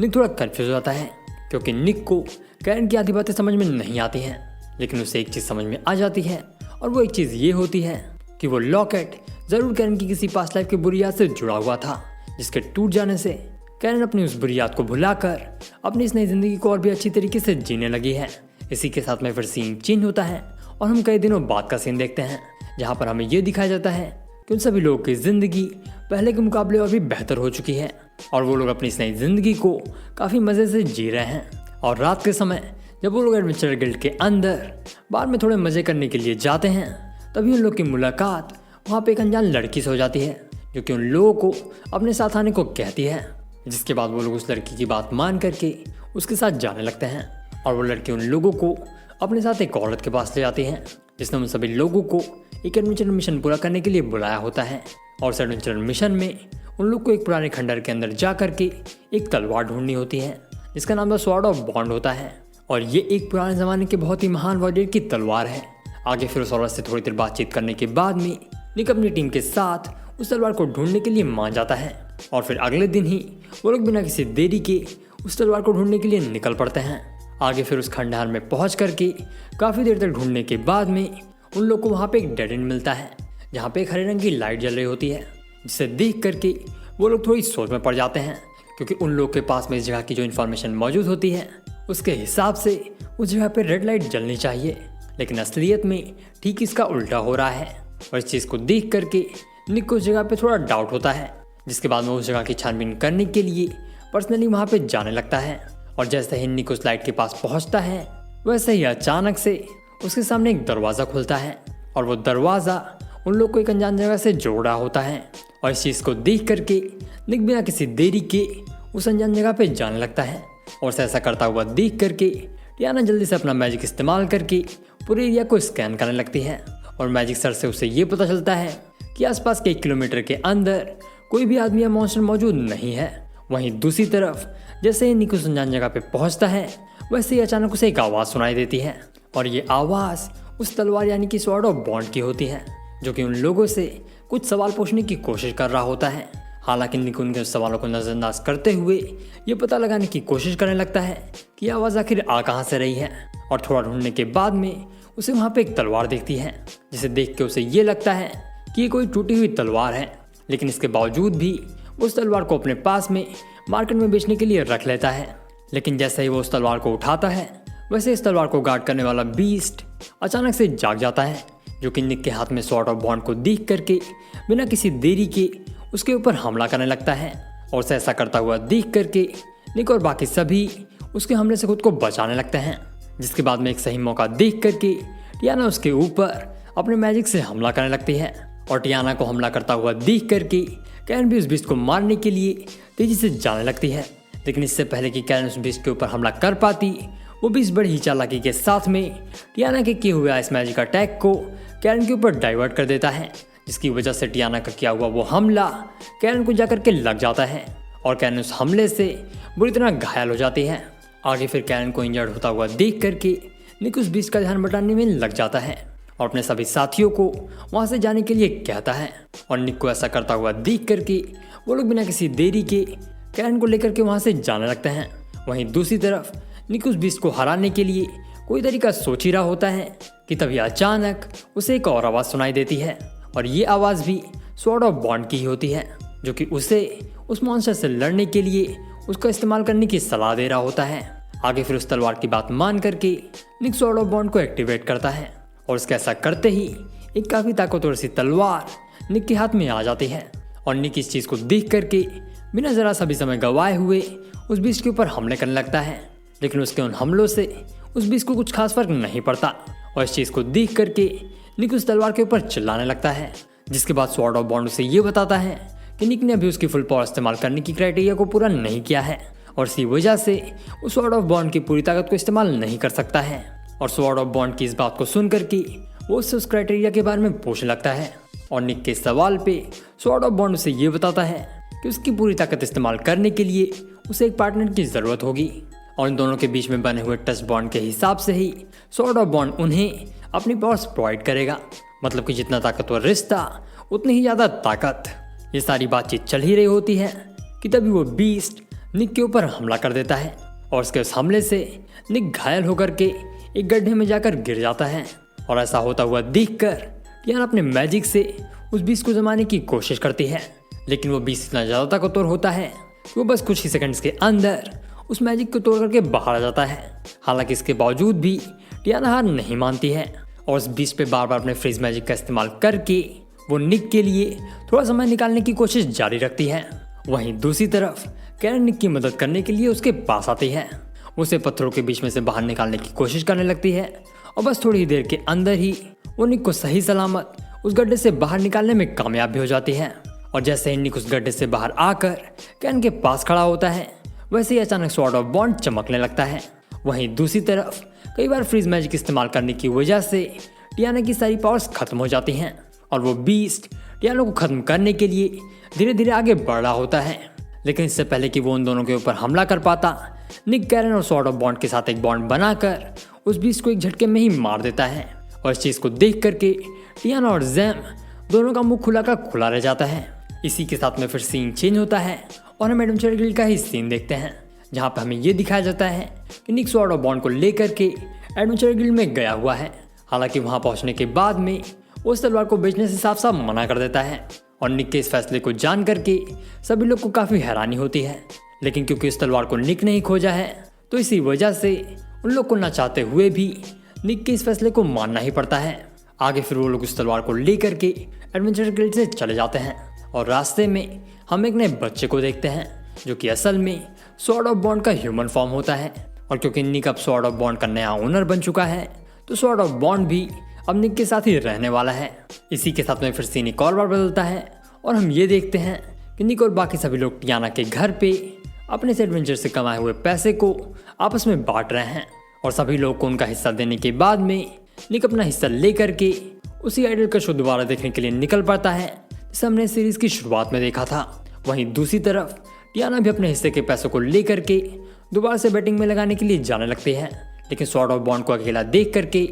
S1: निक थोड़ा कन्फ्यूज हो जाता है, क्योंकि निक को कैरन की आधी बातें समझ में नहीं आती हैं, लेकिन उसे एक चीज़ समझ में आ जाती है, और वो एक चीज़ ये होती है कि वो लॉकेट ज़रूर कैरन की किसी पास्ट लाइफ की बुरी याद से जुड़ा हुआ था, जिसके टूट जाने से कैरन अपनी उस बुरी याद को भुलाकर अपनी इस नई ज़िंदगी को और भी अच्छी तरीके से जीने लगी है। इसी के साथ में फिर सीन चेंज होता है, और हम कई दिनों बाद का सीन देखते हैं, जहाँ पर हमें ये दिखाया जाता है कि उन सभी लोगों की ज़िंदगी पहले के मुकाबले और भी बेहतर हो चुकी है, और वो लोग अपनी इस नई ज़िंदगी को काफ़ी मज़े से जी रहे हैं। और रात के समय जब वो लोग एडवेंचर गिल्ड के अंदर बार में थोड़े मज़े करने के लिए जाते हैं, तभी उन लोग की मुलाकात वहाँ पे एक अनजान लड़की से हो जाती है, जो कि उन लोगों को अपने साथ आने को कहती है। जिसके बाद वो लोग उस लड़की की बात मान करके उसके साथ जाने लगते हैं, और वो लड़की उन लोगों को अपने साथ एक औरत के पास ले जाती है, जिसने उन सभी लोगों को एक एडवेंचर मिशन पूरा करने के लिए बुलाया होता है। और उस एडवेंचर मिशन में उन लोग को एक पुराने खंडर के अंदर जा करके एक तलवार ढूंढनी होती है, जिसका नाम द स्वॉर्ड ऑफ बॉन्ड होता है, और ये एक पुराने ज़माने के बहुत ही महान वॉरियर की तलवार है। आगे फिर उस औरत से थोड़ी देर बातचीत करने के बाद में निक अपनी टीम के साथ उस तलवार को ढूंढने के लिए मान जाता है, और फिर अगले दिन ही वो लोग बिना किसी देरी के उस तलवार को ढूंढने के लिए निकल पड़ते हैं। आगे फिर उस खंडहर में पहुंच करके काफ़ी देर तक ढूंढने के बाद में उन लोग को वहाँ पे एक डेड एंड मिलता है, जहाँ पे एक हरे रंग की लाइट जल रही होती है, जिसे देख करके वो लोग थोड़ी सोच में पड़ जाते हैं, क्योंकि उन लोग के पास में इस जगह की जो इन्फॉर्मेशन मौजूद होती है उसके हिसाब से उस जगह पे रेड लाइट जलनी चाहिए, लेकिन असलियत में ठीक इसका उल्टा हो रहा है। और इस चीज़ को देख करके निक को उस जगह पे थोड़ा डाउट होता है, जिसके बाद वो उस जगह की छानबीन करने के लिए पर्सनली वहाँ पे जाने लगता है। और जैसे ही निक उस लाइट के पास पहुँचता है, वैसे ही अचानक से उसके सामने एक दरवाज़ा खुलता है, और वो दरवाज़ा उन लोग को एक अनजान जगह से जोड़ रहा होता है। और इस चीज़ को देख करके निक बिना किसी देरी के उस अनजान जगह पे जाने लगता है, और उसे ऐसा करता हुआ देख करके टियाना जल्दी से अपना मैजिक इस्तेमाल करके पूरे एरिया को स्कैन करने लगती है। और मैजिक सर से उसे ये पता चलता है कि आसपास के 1 किलोमीटर के अंदर कोई भी आदमी या मॉन्स्टर मौजूद नहीं है। वहीं दूसरी तरफ जैसे ही निक उस अनजान जगह पे पहुंचता है, वैसे ही अचानक उसे एक आवाज़ सुनाई देती है, और ये आवाज़ उस तलवार यानी कि स्वॉर्ड ऑफ बॉन्ड की होती है, जो कि उन लोगों से कुछ सवाल पूछने की कोशिश कर रहा होता है। हालांकि निक उनके सवालों को नज़रअंदाज करते हुए ये पता लगाने की कोशिश करने लगता है कि आवाज़ आखिर आ कहाँ से रही है, और थोड़ा ढूंढने के बाद में उसे वहाँ पे एक तलवार दिखती है, जिसे देख के उसे ये लगता है कि ये कोई टूटी हुई तलवार है। लेकिन इसके बावजूद भी वो उस तलवार को अपने पास में मार्केट में बेचने के लिए रख लेता है। लेकिन जैसे ही वो उस तलवार को उठाता है, वैसे इस तलवार को गार्ड करने वाला बीस्ट अचानक से जाग जाता है, जो कि निक के हाथ में स्वॉर्ड ऑफ बॉन्ड को देख करके बिना किसी देरी के उसके ऊपर हमला करने लगता है। और उसे ऐसा करता हुआ देख करके निक और बाकी सभी उसके हमले से खुद को बचाने लगते हैं। जिसके बाद में एक सही मौका देख करके टियाना उसके ऊपर अपने मैजिक से हमला करने लगती है, और टियाना को हमला करता हुआ देख करके कैरन भी उस बीस्ट को मारने के लिए तेजी से जाने लगती है। लेकिन इससे पहले कि कैरन उस बीस्ट के ऊपर हमला कर पाती, वो बीस्ट बड़ी ही चालाकी के साथ में टियाना के किए हुए आइस मैजिक अटैक को कैरन के ऊपर डाइवर्ट कर देता है, जिसकी वजह से टियाना का किया हुआ वो हमला कैरन को जाकर के लग जाता है, और कैरन उस हमले से बुरी तरह घायल हो जाती है। आगे फिर कैरन को इंजर्ड होता हुआ देख करके निक उस बीस्ट का ध्यान बटाने में लग जाता है और अपने सभी साथियों को वहां से जाने के लिए कहता है। और निक को ऐसा करता हुआ देख करके वो लोग बिना किसी देरी के कैरन को लेकर के वहां से जाने लगते हैं। वहीं दूसरी तरफ निक उस बीस्ट को हराने के लिए कोई तरीका सोच ही रहा होता है कि तभी अचानक उसे एक और आवाज़ सुनाई देती है, और ये आवाज़ भी स्वॉर्ड ऑफ बॉन्ड की ही होती है, जो कि उसे उस मॉन्स्टर से लड़ने के लिए उसका इस्तेमाल करने की सलाह दे रहा होता है। आगे फिर उस तलवार की बात मान करके निक स्वॉर्ड ऑफ बॉन्ड को एक्टिवेट करता है, और उसके ऐसा करते ही एक काफ़ी ताकतवर सी तलवार निक के हाथ में आ जाती है। और निक इस चीज़ को देख करके बिना ज़रा सा भी समय गंवाए हुए उस बीस्ट के ऊपर हमले करने लगता है। लेकिन उसके उन हमलों से उस बीस्ट को कुछ खास फर्क नहीं पड़ता, और इस चीज़ को देख करके निक उस तलवार के ऊपर चिल्लाने लगता है। जिसके बाद स्वॉर्ड ऑफ बॉन्ड उसे ये बताता है कि निक ने अभी उसकी फुल पावर इस्तेमाल करने की क्राइटेरिया को पूरा नहीं किया है, और इसी वजह से उस स्वॉर्ड ऑफ बॉन्ड की पूरी ताकत को इस्तेमाल नहीं कर सकता है। और स्वॉर्ड ऑफ बॉन्ड की इस बात को सुन करके वो उससे उस क्राइटेरिया के बारे में पूछने लगता है, और निक के सवाल पे स्वॉर्ड ऑफ बॉन्ड उसे ये बताता है कि उसकी पूरी ताकत इस्तेमाल करने के लिए उसे एक पार्टनर की ज़रूरत होगी, और इन दोनों के बीच में बने हुए टच बॉन्ड के हिसाब से ही स्वॉर्ड ऑफ बॉन्ड उन्हें अपनी पावर्स प्रोवाइड करेगा। मतलब कि जितना ताकतवर रिश्ता उतनी ही ज़्यादा ताकत। ये सारी बातचीत चल ही रही होती है कि तभी वो बीस्ट निक के ऊपर हमला कर देता है, और उसके उस हमले से निक घायल होकर के एक गड्ढे में जाकर गिर जाता है। और ऐसा होता हुआ देखकर टियाना अपने मैजिक से उस बीस्ट को जमाने की कोशिश करती है, लेकिन वो बीस्ट इतना ज़्यादा ताकतवर होता है कि वो बस कुछ ही सेकंड्स के अंदर उस मैजिक को तोड़ करके बाहर आ जाता है। हालांकि इसके बावजूद भी टियाना हार नहीं मानती है, और उस बीस्ट पे बार बार अपने फ्रीज मैजिक का इस्तेमाल करके वो निक के लिए थोड़ा समय निकालने की कोशिश जारी रखती है। वहीं दूसरी तरफ कैरन निक की मदद करने के लिए उसके पास आती है, उसे पत्थरों के बीच में से बाहर निकालने की कोशिश करने लगती है, और बस थोड़ी ही देर के अंदर ही वो निक को सही सलामत उस गड्ढे से बाहर निकालने में कामयाब भी हो जाती है। और जैसे ही निक उस गड्ढे से बाहर आकर कैरन के पास खड़ा होता है, वैसे ही अचानक स्वॉर्ड ऑफ बॉन्ड चमकने लगता है। वहीं दूसरी तरफ कई बार फ्रीज मैजिक इस्तेमाल करने की वजह से टियाना की सारी पावर्स खत्म हो जाती हैं, और वो बीस्ट टियाना को खत्म करने के लिए धीरे धीरे आगे बढ़ रहा होता है। लेकिन इससे पहले कि वो उन दोनों के ऊपर हमला कर पाता, निक कैरन और स्वॉर्ड ऑफ बॉन्ड के साथ एक बॉन्ड बनाकर उस बीस्ट को एक झटके में ही मार देता है। और इस चीज़ को देख करके टियाना और जैम दोनों का मुंह खुला का खुला रह जाता है। इसी के साथ में फिर सीन चेंज होता है, और हम एडवेंचर गिल्ड का ही सीन देखते हैं, जहाँ पर हमें ये दिखाया जाता है कि निक स्वॉर्ड ऑफ बॉन्ड को लेकर के एडवेंचर गिल्ड में गया हुआ है। हालांकि वहाँ पहुँचने के बाद में वो उस तलवार को बेचने से साफ साफ मना कर देता है, और निक के इस फैसले को जान करके सभी लोग को काफ़ी हैरानी होती है। लेकिन क्योंकि इस तलवार को निक ने ही खोजा है, तो इसी वजह से उन लोग को ना चाहते हुए भी निक के इस फैसले को मानना ही पड़ता है। आगे फिर वो लोग उस तलवार को लेकर के एडवेंचर गिल्ड से चले जाते हैं, और रास्ते में हम एक नए बच्चे को देखते हैं, जो कि असल में स्वॉर्ड ऑफ बॉन्ड का ह्यूमन फॉर्म होता है। और क्योंकि निक अब स्वॉर्ड ऑफ बॉन्ड का नया ओनर बन चुका है, तो स्वॉर्ड ऑफ बॉन्ड भी अब निक के साथ ही रहने वाला है। इसी के साथ में फिर सीन एक और बार बदलता है, और हम ये देखते हैं कि निक और बाकी सभी लोग टियाना के घर पे अपने से एडवेंचर से कमाए हुए पैसे को आपस में बांट रहे हैं, और सभी लोग को उनका हिस्सा देने के बाद में निक अपना हिस्सा लेकर के उसी आइडल का शो दोबारा देखने के लिए निकल पड़ता है, जिसे हमने सीरीज की शुरुआत में देखा था। वहीं दूसरी तरफ टियाना भी अपने हिस्से के पैसों को लेकर के दोबारा से बैटिंग में लगाने के लिए जाने लगती है, लेकिन स्वॉर्ड ऑफ बॉन्ड को अकेला देख करके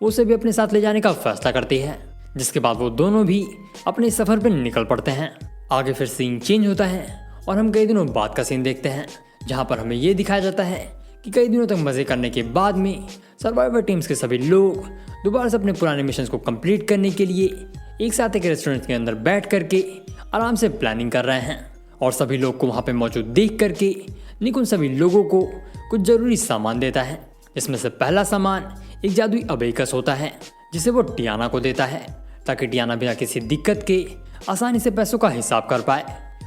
S1: वो उसे भी अपने साथ ले जाने का फैसला करती है, जिसके बाद वो दोनों भी अपने सफ़र पर निकल पड़ते हैं। आगे फिर सीन चेंज होता है और हम कई दिनों बाद का सीन देखते हैं, जहाँ पर हमें ये दिखाया जाता है कि कई दिनों तक मज़े करने के बाद में सर्वाइवर टीम्स के सभी लोग दोबारा से अपने पुराने मिशंस को कंप्लीट करने के लिए एक साथ एक रेस्टोरेंट के अंदर बैठ करके आराम से प्लानिंग कर रहे हैं। और सभी लोग को वहाँ पे मौजूद देख करके निक उन सभी लोगों को कुछ ज़रूरी सामान देता है, जिसमें से पहला सामान एक जादुई अबेकस होता है, जिसे वो टियाना को देता है ताकि टियाना बिना किसी दिक्कत के आसानी से पैसों का हिसाब कर पाए।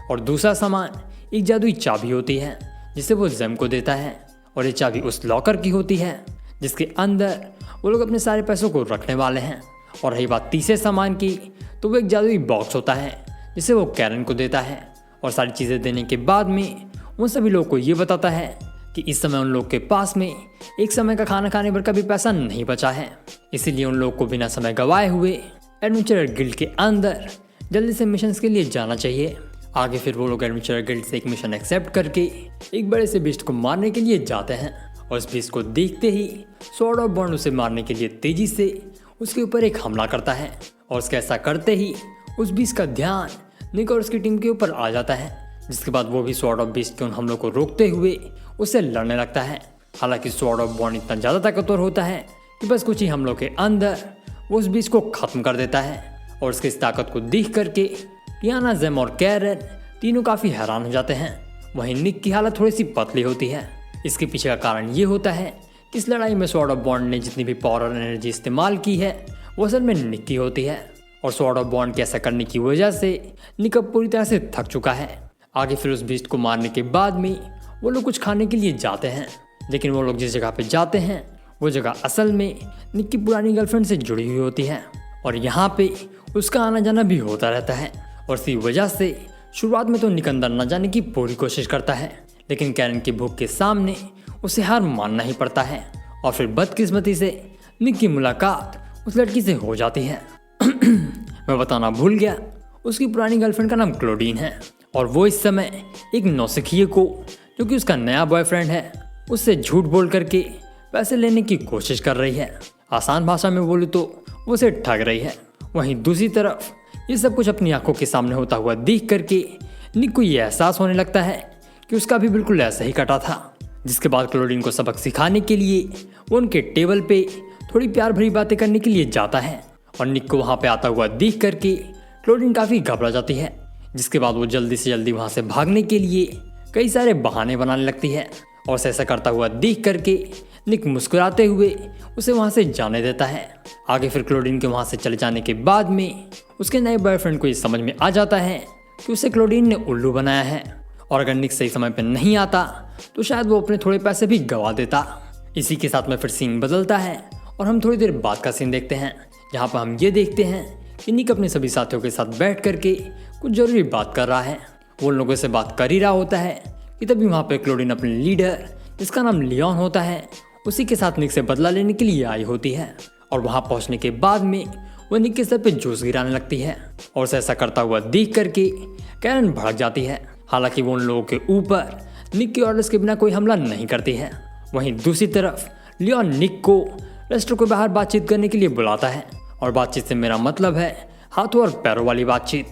S1: और दूसरा सामान एक जादुई चाबी होती है, जिसे वो जेम को देता है। और ये चाबी उस लॉकर की होती है जिसके अंदर वो लोग अपने सारे पैसों को रखने वाले हैं। और रही बात तीसरे सामान की, तो वो एक जादुई बॉक्स होता है जिसे वो कैरन को देता है। और सारी चीज़ें देने के बाद में उन सभी लोगों को ये बताता है कि इस समय उन लोग के पास में एक समय का खाना खाने भर का भी पैसा नहीं बचा है, इसीलिए उन लोग को बिना समय गंवाए हुए एडवेंचरर गिल्ड के अंदर जल्दी से मिशंस के लिए जाना चाहिए। आगे फिर वो लोग एडवेंचरर गिल्ड से एक मिशन एक्सेप्ट करके एक बड़े से बीस्ट को मारने के लिए जाते हैं। और उस बीस्ट को देखते ही स्वॉर्ड ऑफ बॉन्ड उसे मारने के लिए तेजी से उसके ऊपर एक हमला करता है। और उसके ऐसा करते ही उस बीस्ट का ध्यान निक और उसकी टीम के ऊपर आ जाता है, जिसके बाद वो भी स्वॉर्ड ऑफ बीस्ट के उन हमलों को रोकते हुए उससे लड़ने लगता है। हालांकि स्वॉर्ड ऑफ बॉन्ड इतना ज़्यादा ताकतवर होता है कि बस कुछ ही हमलों के अंदर वो उस बीस्ट को ख़त्म कर देता है। और उसकी इस ताकत को देख करके टियाना, जेम और कैरन तीनों काफ़ी हैरान हो जाते हैं। वहीं निक की हालत थोड़ी सी पतली होती है। इसके पीछे का कारण ये होता है कि इस लड़ाई में स्वॉर्ड ऑफ बॉन्ड ने जितनी भी पावर और एनर्जी इस्तेमाल की है वो असल में निक की होती है। और स्वॉर्ड ऑफ बॉन्ड के ऐसा करने की वजह से निक अब पूरी तरह से थक चुका है। आगे फिर उस बीस्ट को मारने के बाद में वो लोग कुछ खाने के लिए जाते हैं, लेकिन वो लोग जिस जगह पे जाते हैं वो जगह असल में निक की पुरानी गर्लफ्रेंड से जुड़ी हुई होती है। और यहाँ पे उसका आना जाना भी होता रहता है। और इसी वजह से शुरुआत में तो निक अंदर न जाने की पूरी कोशिश करता है, लेकिन कैरन की भूख के सामने उसे हार मानना ही पड़ता है। और फिर बदकिस्मती से निक की मुलाकात उस लड़की से हो जाती है। मैं बताना भूल गया, उसकी पुरानी गर्लफ्रेंड का नाम क्लोडीन है। और वो इस समय एक नौसिखिए को, जो कि उसका नया बॉयफ्रेंड है, उससे झूठ बोल करके पैसे लेने की कोशिश कर रही है। आसान भाषा में बोलूँ तो वो उसे ठग रही है। वहीं दूसरी तरफ ये सब कुछ अपनी आंखों के सामने होता हुआ देख करके निक को ये एहसास होने लगता है कि उसका भी बिल्कुल ऐसा ही कटा था। जिसके बाद क्लोडीन को सबक सिखाने के लिए वो उनके टेबल पे थोड़ी प्यार भरी बातें करने के लिए जाता है। और निक को वहाँ पे आता हुआ देख करके क्लोडीन काफ़ी घबरा जाती है। जिसके बाद वो जल्दी से जल्दी वहाँ से भागने के लिए कई सारे बहाने बनाने लगती है। और उसे ऐसा करता हुआ देख करके निक मुस्कुराते हुए उसे वहाँ से जाने देता है। आगे फिर क्लोडीन के वहाँ से चले जाने के बाद में उसके नए बॉयफ्रेंड को ये समझ में आ जाता है कि उसे क्लोडीन ने उल्लू बनाया है। और अगर निक सही समय पर नहीं आता तो शायद वो अपने थोड़े पैसे भी गंवा देता। इसी के साथ में फिर सीन बदलता है और हम थोड़ी देर बाद का सीन देखते हैं, जहाँ पर हम ये देखते हैं कि निक अपने सभी साथियों के साथ बैठ करके कुछ ज़रूरी बात कर रहा है। वो उन लोगों से बात कर ही रहा होता है कि तभी वहाँ पे क्लोडीन अपने लीडर, जिसका नाम लियोन होता है, उसी के साथ निक से बदला लेने के लिए आई होती है। और वहाँ पहुँचने के बाद में वो निक के सर पे जूस गिराने लगती है। और उसे ऐसा करता हुआ देख करके कैरन भड़क जाती है। हालांकि वो उन लोगों के ऊपर निक के ऑर्डर्स के बिना कोई हमला नहीं करती है। वहीं दूसरी तरफ लियोन निक को रेस्टोरेंट के बाहर बातचीत करने के लिए बुलाता है। और बातचीत से मेरा मतलब है हाथों और पैरों वाली बातचीत।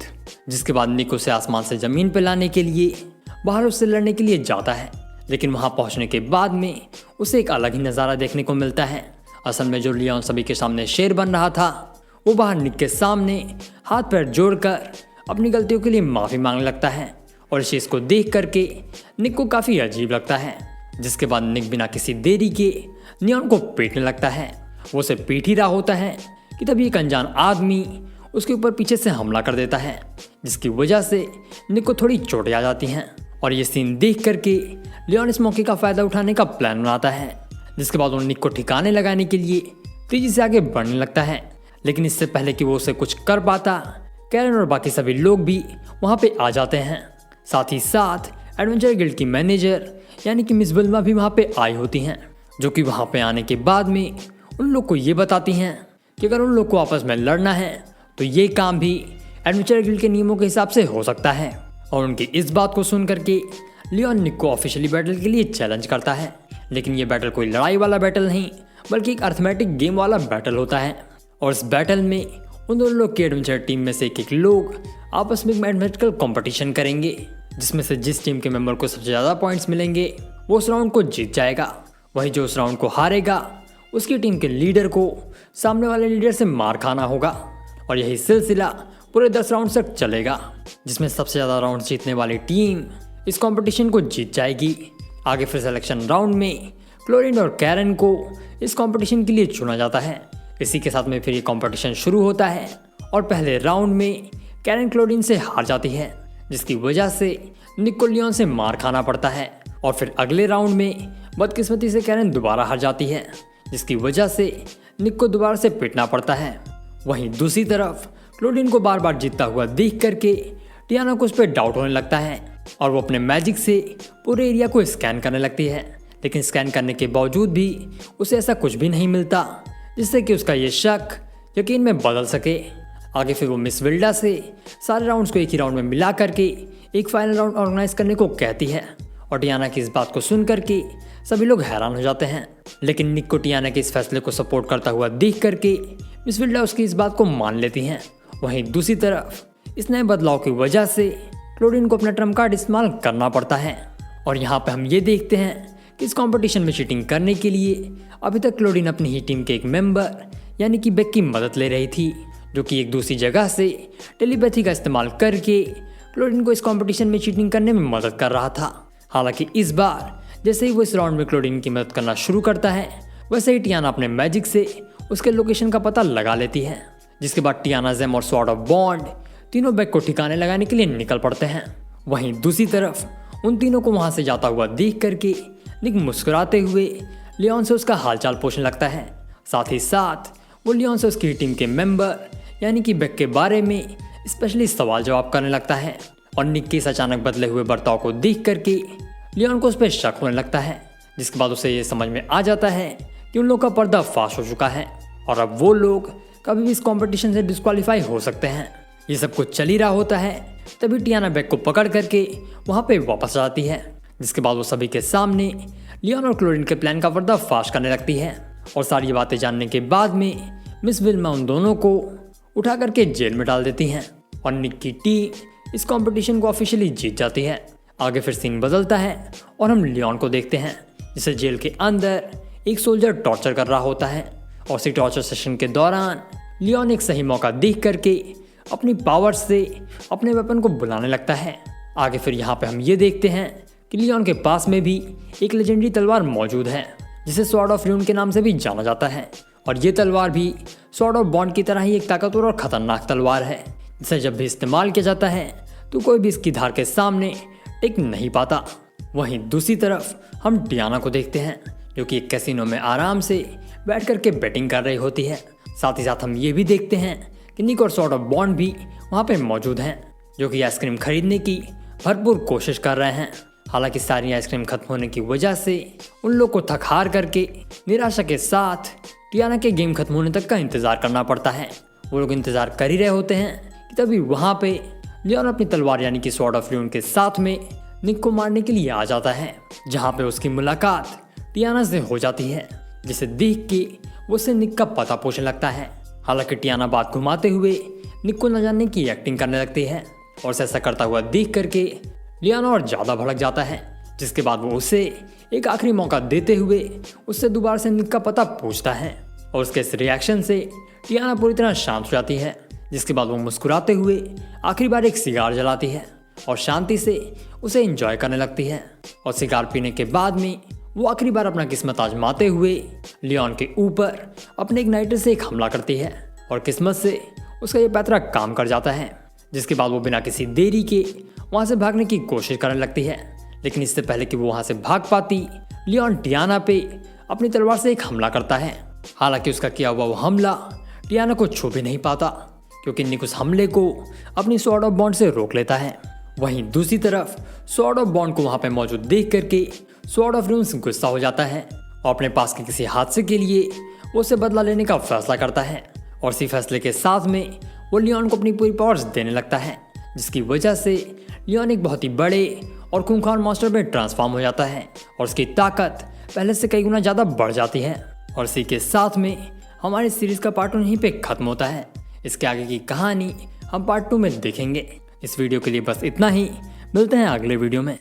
S1: जिसके बाद निक उसे आसमान से ज़मीन पर लाने के लिए बाहर उससे लड़ने के लिए जाता है। लेकिन वहाँ पहुँचने के बाद में उसे एक अलग ही नज़ारा देखने को मिलता है। असल में जो लियोन सभी के सामने शेर बन रहा था, वो बाहर निक के सामने हाथ पैर जोड़कर अपनी गलतियों के लिए माफ़ी मांगने लगता है। और इस चीज़ को देख करके निक को काफ़ी अजीब लगता है। जिसके बाद निक बिना किसी देरी के लियोन को पीटने लगता है। वो उसे पीट ही रहा होता है कि तभी एक अनजान आदमी उसके ऊपर पीछे से हमला कर देता है, जिसकी वजह से निक को थोड़ी चोटें आ जाती हैं। और ये सीन देख करके लियोन इस मौके का फ़ायदा उठाने का प्लान बनाता है। जिसके बाद वो निक को ठिकाने लगाने के लिए तेजी से आगे बढ़ने लगता है। लेकिन इससे पहले कि वो उसे कुछ कर पाता, कैरन और बाकी सभी लोग भी वहाँ पे आ जाते हैं। साथ ही साथ एडवेंचर गिल्ड की मैनेजर यानी कि मिस बिल्मा भी वहाँ पे आई होती हैं, जो कि वहाँ पे आने के बाद में उन लोग को ये बताती हैं कि अगर उन लोग को आपस में लड़ना है तो ये काम भी एडवेंचर गिल्ड के नियमों के हिसाब से हो सकता है। और उनकी इस बात को सुन करके लियोन निक को ऑफिशियली बैटल के लिए चैलेंज करता है। लेकिन ये बैटल कोई लड़ाई वाला बैटल नहीं, बल्कि एक अर्थमेटिक गेम वाला बैटल होता है। और इस बैटल में उन दोनों लोग की एडवेंचर टीम में से एक लोग आपस में मैथमेटिकल कंपटीशन करेंगे, जिसमें से जिस टीम के मेंबर को सबसे ज़्यादा पॉइंट्स मिलेंगे वो उस राउंड को जीत जाएगा। वहीं जो उस राउंड को हारेगा उसकी टीम के लीडर को सामने वाले लीडर से मार खाना होगा। और यही सिलसिला पूरे 10 राउंड तक चलेगा, जिसमें सबसे ज़्यादा राउंड जीतने वाली टीम इस कंपटीशन को जीत जाएगी। आगे फिर सिलेक्शन राउंड में क्लोरीन और कैरन को इस कंपटीशन के लिए चुना जाता है। इसी के साथ में फिर ये कंपटीशन शुरू होता है और पहले राउंड में कैरन क्लोरीन से हार जाती है, जिसकी वजह से निक को लियोन से मार खाना पड़ता है। और फिर अगले राउंड में बदकिस्मती से कैरन दोबारा हार जाती है, जिसकी वजह से निक को दोबारा से पिटना पड़ता है। वहीं दूसरी तरफ क्लोरीन को बार बार जीतता हुआ देख करके टियाना को उस पर डाउट होने लगता है और वो अपने मैजिक से पूरे एरिया को स्कैन करने लगती है। लेकिन स्कैन करने के बावजूद भी उसे ऐसा कुछ भी नहीं मिलता जिससे कि उसका ये शक यकीन में बदल सके। आगे फिर वो मिस विल्डा से सारे राउंड्स को एक ही राउंड में मिला करके एक फाइनल राउंड ऑर्गेनाइज करने को कहती है। और टियाना की इस बात को सुन करके सभी लोग हैरान हो जाते हैं। लेकिन निक को टियाना के इस फैसले को सपोर्ट करता हुआ देख करके मिस विल्डा उसकी इस बात को मान लेती हैं। वहीं दूसरी तरफ इस नए बदलाव की वजह से क्लोरीन को अपना ट्रम्प कार्ड इस्तेमाल करना पड़ता है। और यहाँ पे हम ये देखते हैं कि इस कंपटीशन में चीटिंग करने के लिए अभी तक क्लोरीन अपनी ही टीम के एक मेंबर यानी कि बेक की मदद ले रही थी, जो कि एक दूसरी जगह से टेलीपैथी का इस्तेमाल करके क्लोरीन को इस कंपटीशन में चीटिंग करने में मदद कर रहा था। हालांकि इस बार जैसे ही वो इस राउंड में क्लोरीन की मदद करना शुरू करता है, वैसे ही टियाना अपने मैजिक से उसके लोकेशन का पता लगा लेती है। जिसके बाद टियाना, जेम और स्वॉर्ड ऑफ बॉन्ड तीनों बेक को ठिकाने लगाने के लिए निकल पड़ते हैं। वहीं दूसरी तरफ उन तीनों को वहां से जाता हुआ देख करके निक मुस्कुराते हुए लियोन से उसका हालचाल पूछने लगता है। साथ ही साथ वो लियोन से उसकी टीम के मेंबर यानी कि बेक के बारे में स्पेशली सवाल जवाब करने लगता है। और निक के इस अचानक बदले हुए बर्ताव को देख करके लियोन को उस पर शक होने लगता है, जिसके बाद उसे ये समझ में आ जाता है कि उन लोगों का पर्दा फाश हो चुका है और अब वो लोग कभी भी इस कंपटीशन से डिस्क्वालीफाई हो सकते हैं। ये सब कुछ चल ही रहा होता है, तभी टियाना बेक को पकड़ करके वहाँ पे वापस आ जाती है, जिसके बाद वो सभी के सामने लियोन और क्लोरीन के प्लान का पर्दा फाश करने लगती है। और सारी बातें जानने के बाद में मिस विल्मा उन दोनों को उठा करके जेल में डाल देती हैं और निक की टीम इस कंपटीशन को ऑफिशियली जीत जाती है। आगे फिर सीन बदलता है और हम लियोन को देखते हैं, जिसे जेल के अंदर एक सोल्जर टॉर्चर कर रहा होता है। और इसी टॉर्चर सेशन के दौरान लियोन एक सही मौका देख करके अपनी पावर से अपने वेपन को बुलाने लगता है। आगे फिर यहाँ पे हम ये देखते हैं कि लियोन के पास में भी एक लेजेंडरी तलवार मौजूद है, जिसे स्वॉर्ड ऑफ ल्यून के नाम से भी जाना जाता है। और ये तलवार भी स्वॉर्ड ऑफ बॉन्ड की तरह ही एक ताकतवर और खतरनाक तलवार है, जिसे जब भी इस्तेमाल किया जाता है तो कोई भी इसकी धार के सामने टिक नहीं पाता। वहीं दूसरी तरफ हम टियाना को देखते हैं, जो कि एक कैसीनो में आराम से बैठ करके बैटिंग कर रही होती है। साथ ही साथ हम ये भी देखते हैं कि निक और स्वॉर्ड ऑफ बॉन्ड भी वहाँ पे मौजूद हैं, जो कि आइसक्रीम खरीदने की भरपूर कोशिश कर रहे हैं। हालांकि सारी आइसक्रीम खत्म होने की वजह से उन लोग को थक हार करके निराशा के साथ टियाना के गेम खत्म होने तक का इंतजार करना पड़ता है। वो लोग इंतजार कर ही रहे होते हैं कि तभी वहाँ पे लियोन अपनी तलवार यानी कि स्वॉर्ड ऑफ ल्यून के साथ में निक को मारने के लिए आ जाता है, जहाँ पे उसकी मुलाकात टियाना से हो जाती है, जिसे देख के वो उससे निक का पता पूछने लगता है। हालांकि टियाना बात घुमाते हुए निक को न जानने की एक्टिंग करने लगती है और उसे ऐसा करता हुआ देख करके लियोन और ज़्यादा भड़क जाता है, जिसके बाद वो उसे एक आखिरी मौका देते हुए उससे दोबारा से निक का पता पूछता है। और उसके इस रिएक्शन से टियाना पूरी तरह शांत हो जाती है, जिसके बाद वो मुस्कुराते हुए आखिरी बार एक सिगार जलाती है और शांति से उसे एंजॉय करने लगती है। और सिगार पीने के बाद में वो आखिरी बार अपना किस्मत आजमाते हुए लियोन के ऊपर अपने इग्नाइटर से एक हमला करती है और किस्मत से उसका ये पैतरा काम कर जाता है, जिसके बाद वो बिना किसी देरी के वहाँ से भागने की कोशिश करने लगती है। लेकिन इससे पहले कि वो वहाँ से भाग पाती, लियोन टियाना पे अपनी तलवार से एक हमला करता है। हालांकि उसका किया हुआ वो हमला टियाना को छू भी नहीं पाता, क्योंकि निक उस हमले को अपनी स्वॉर्ड ऑफ बॉन्ड से रोक लेता है। वहीं दूसरी तरफ स्वॉर्ड ऑफ बॉन्ड को वहाँ पे मौजूद देख करके स्वॉर्ड ऑफ ल्यून गुस्सा हो जाता है और अपने पास के किसी हादसे के लिए वो उसे बदला लेने का फैसला करता है। और इसी फैसले के साथ में वो लियोन को अपनी पूरी पावर्स देने लगता है, जिसकी वजह से लियोन एक बहुत ही बड़े और खूंखार मॉन्स्टर में ट्रांसफॉर्म हो जाता है और उसकी ताकत पहले से कई गुना ज़्यादा बढ़ जाती है। और इसी के साथ में हमारी सीरीज़ का पार्ट 1 यहीं पे ख़त्म होता है। इसके आगे की कहानी हम पार्ट 2 में देखेंगे। इस वीडियो के लिए बस इतना ही, मिलते हैं अगले वीडियो में।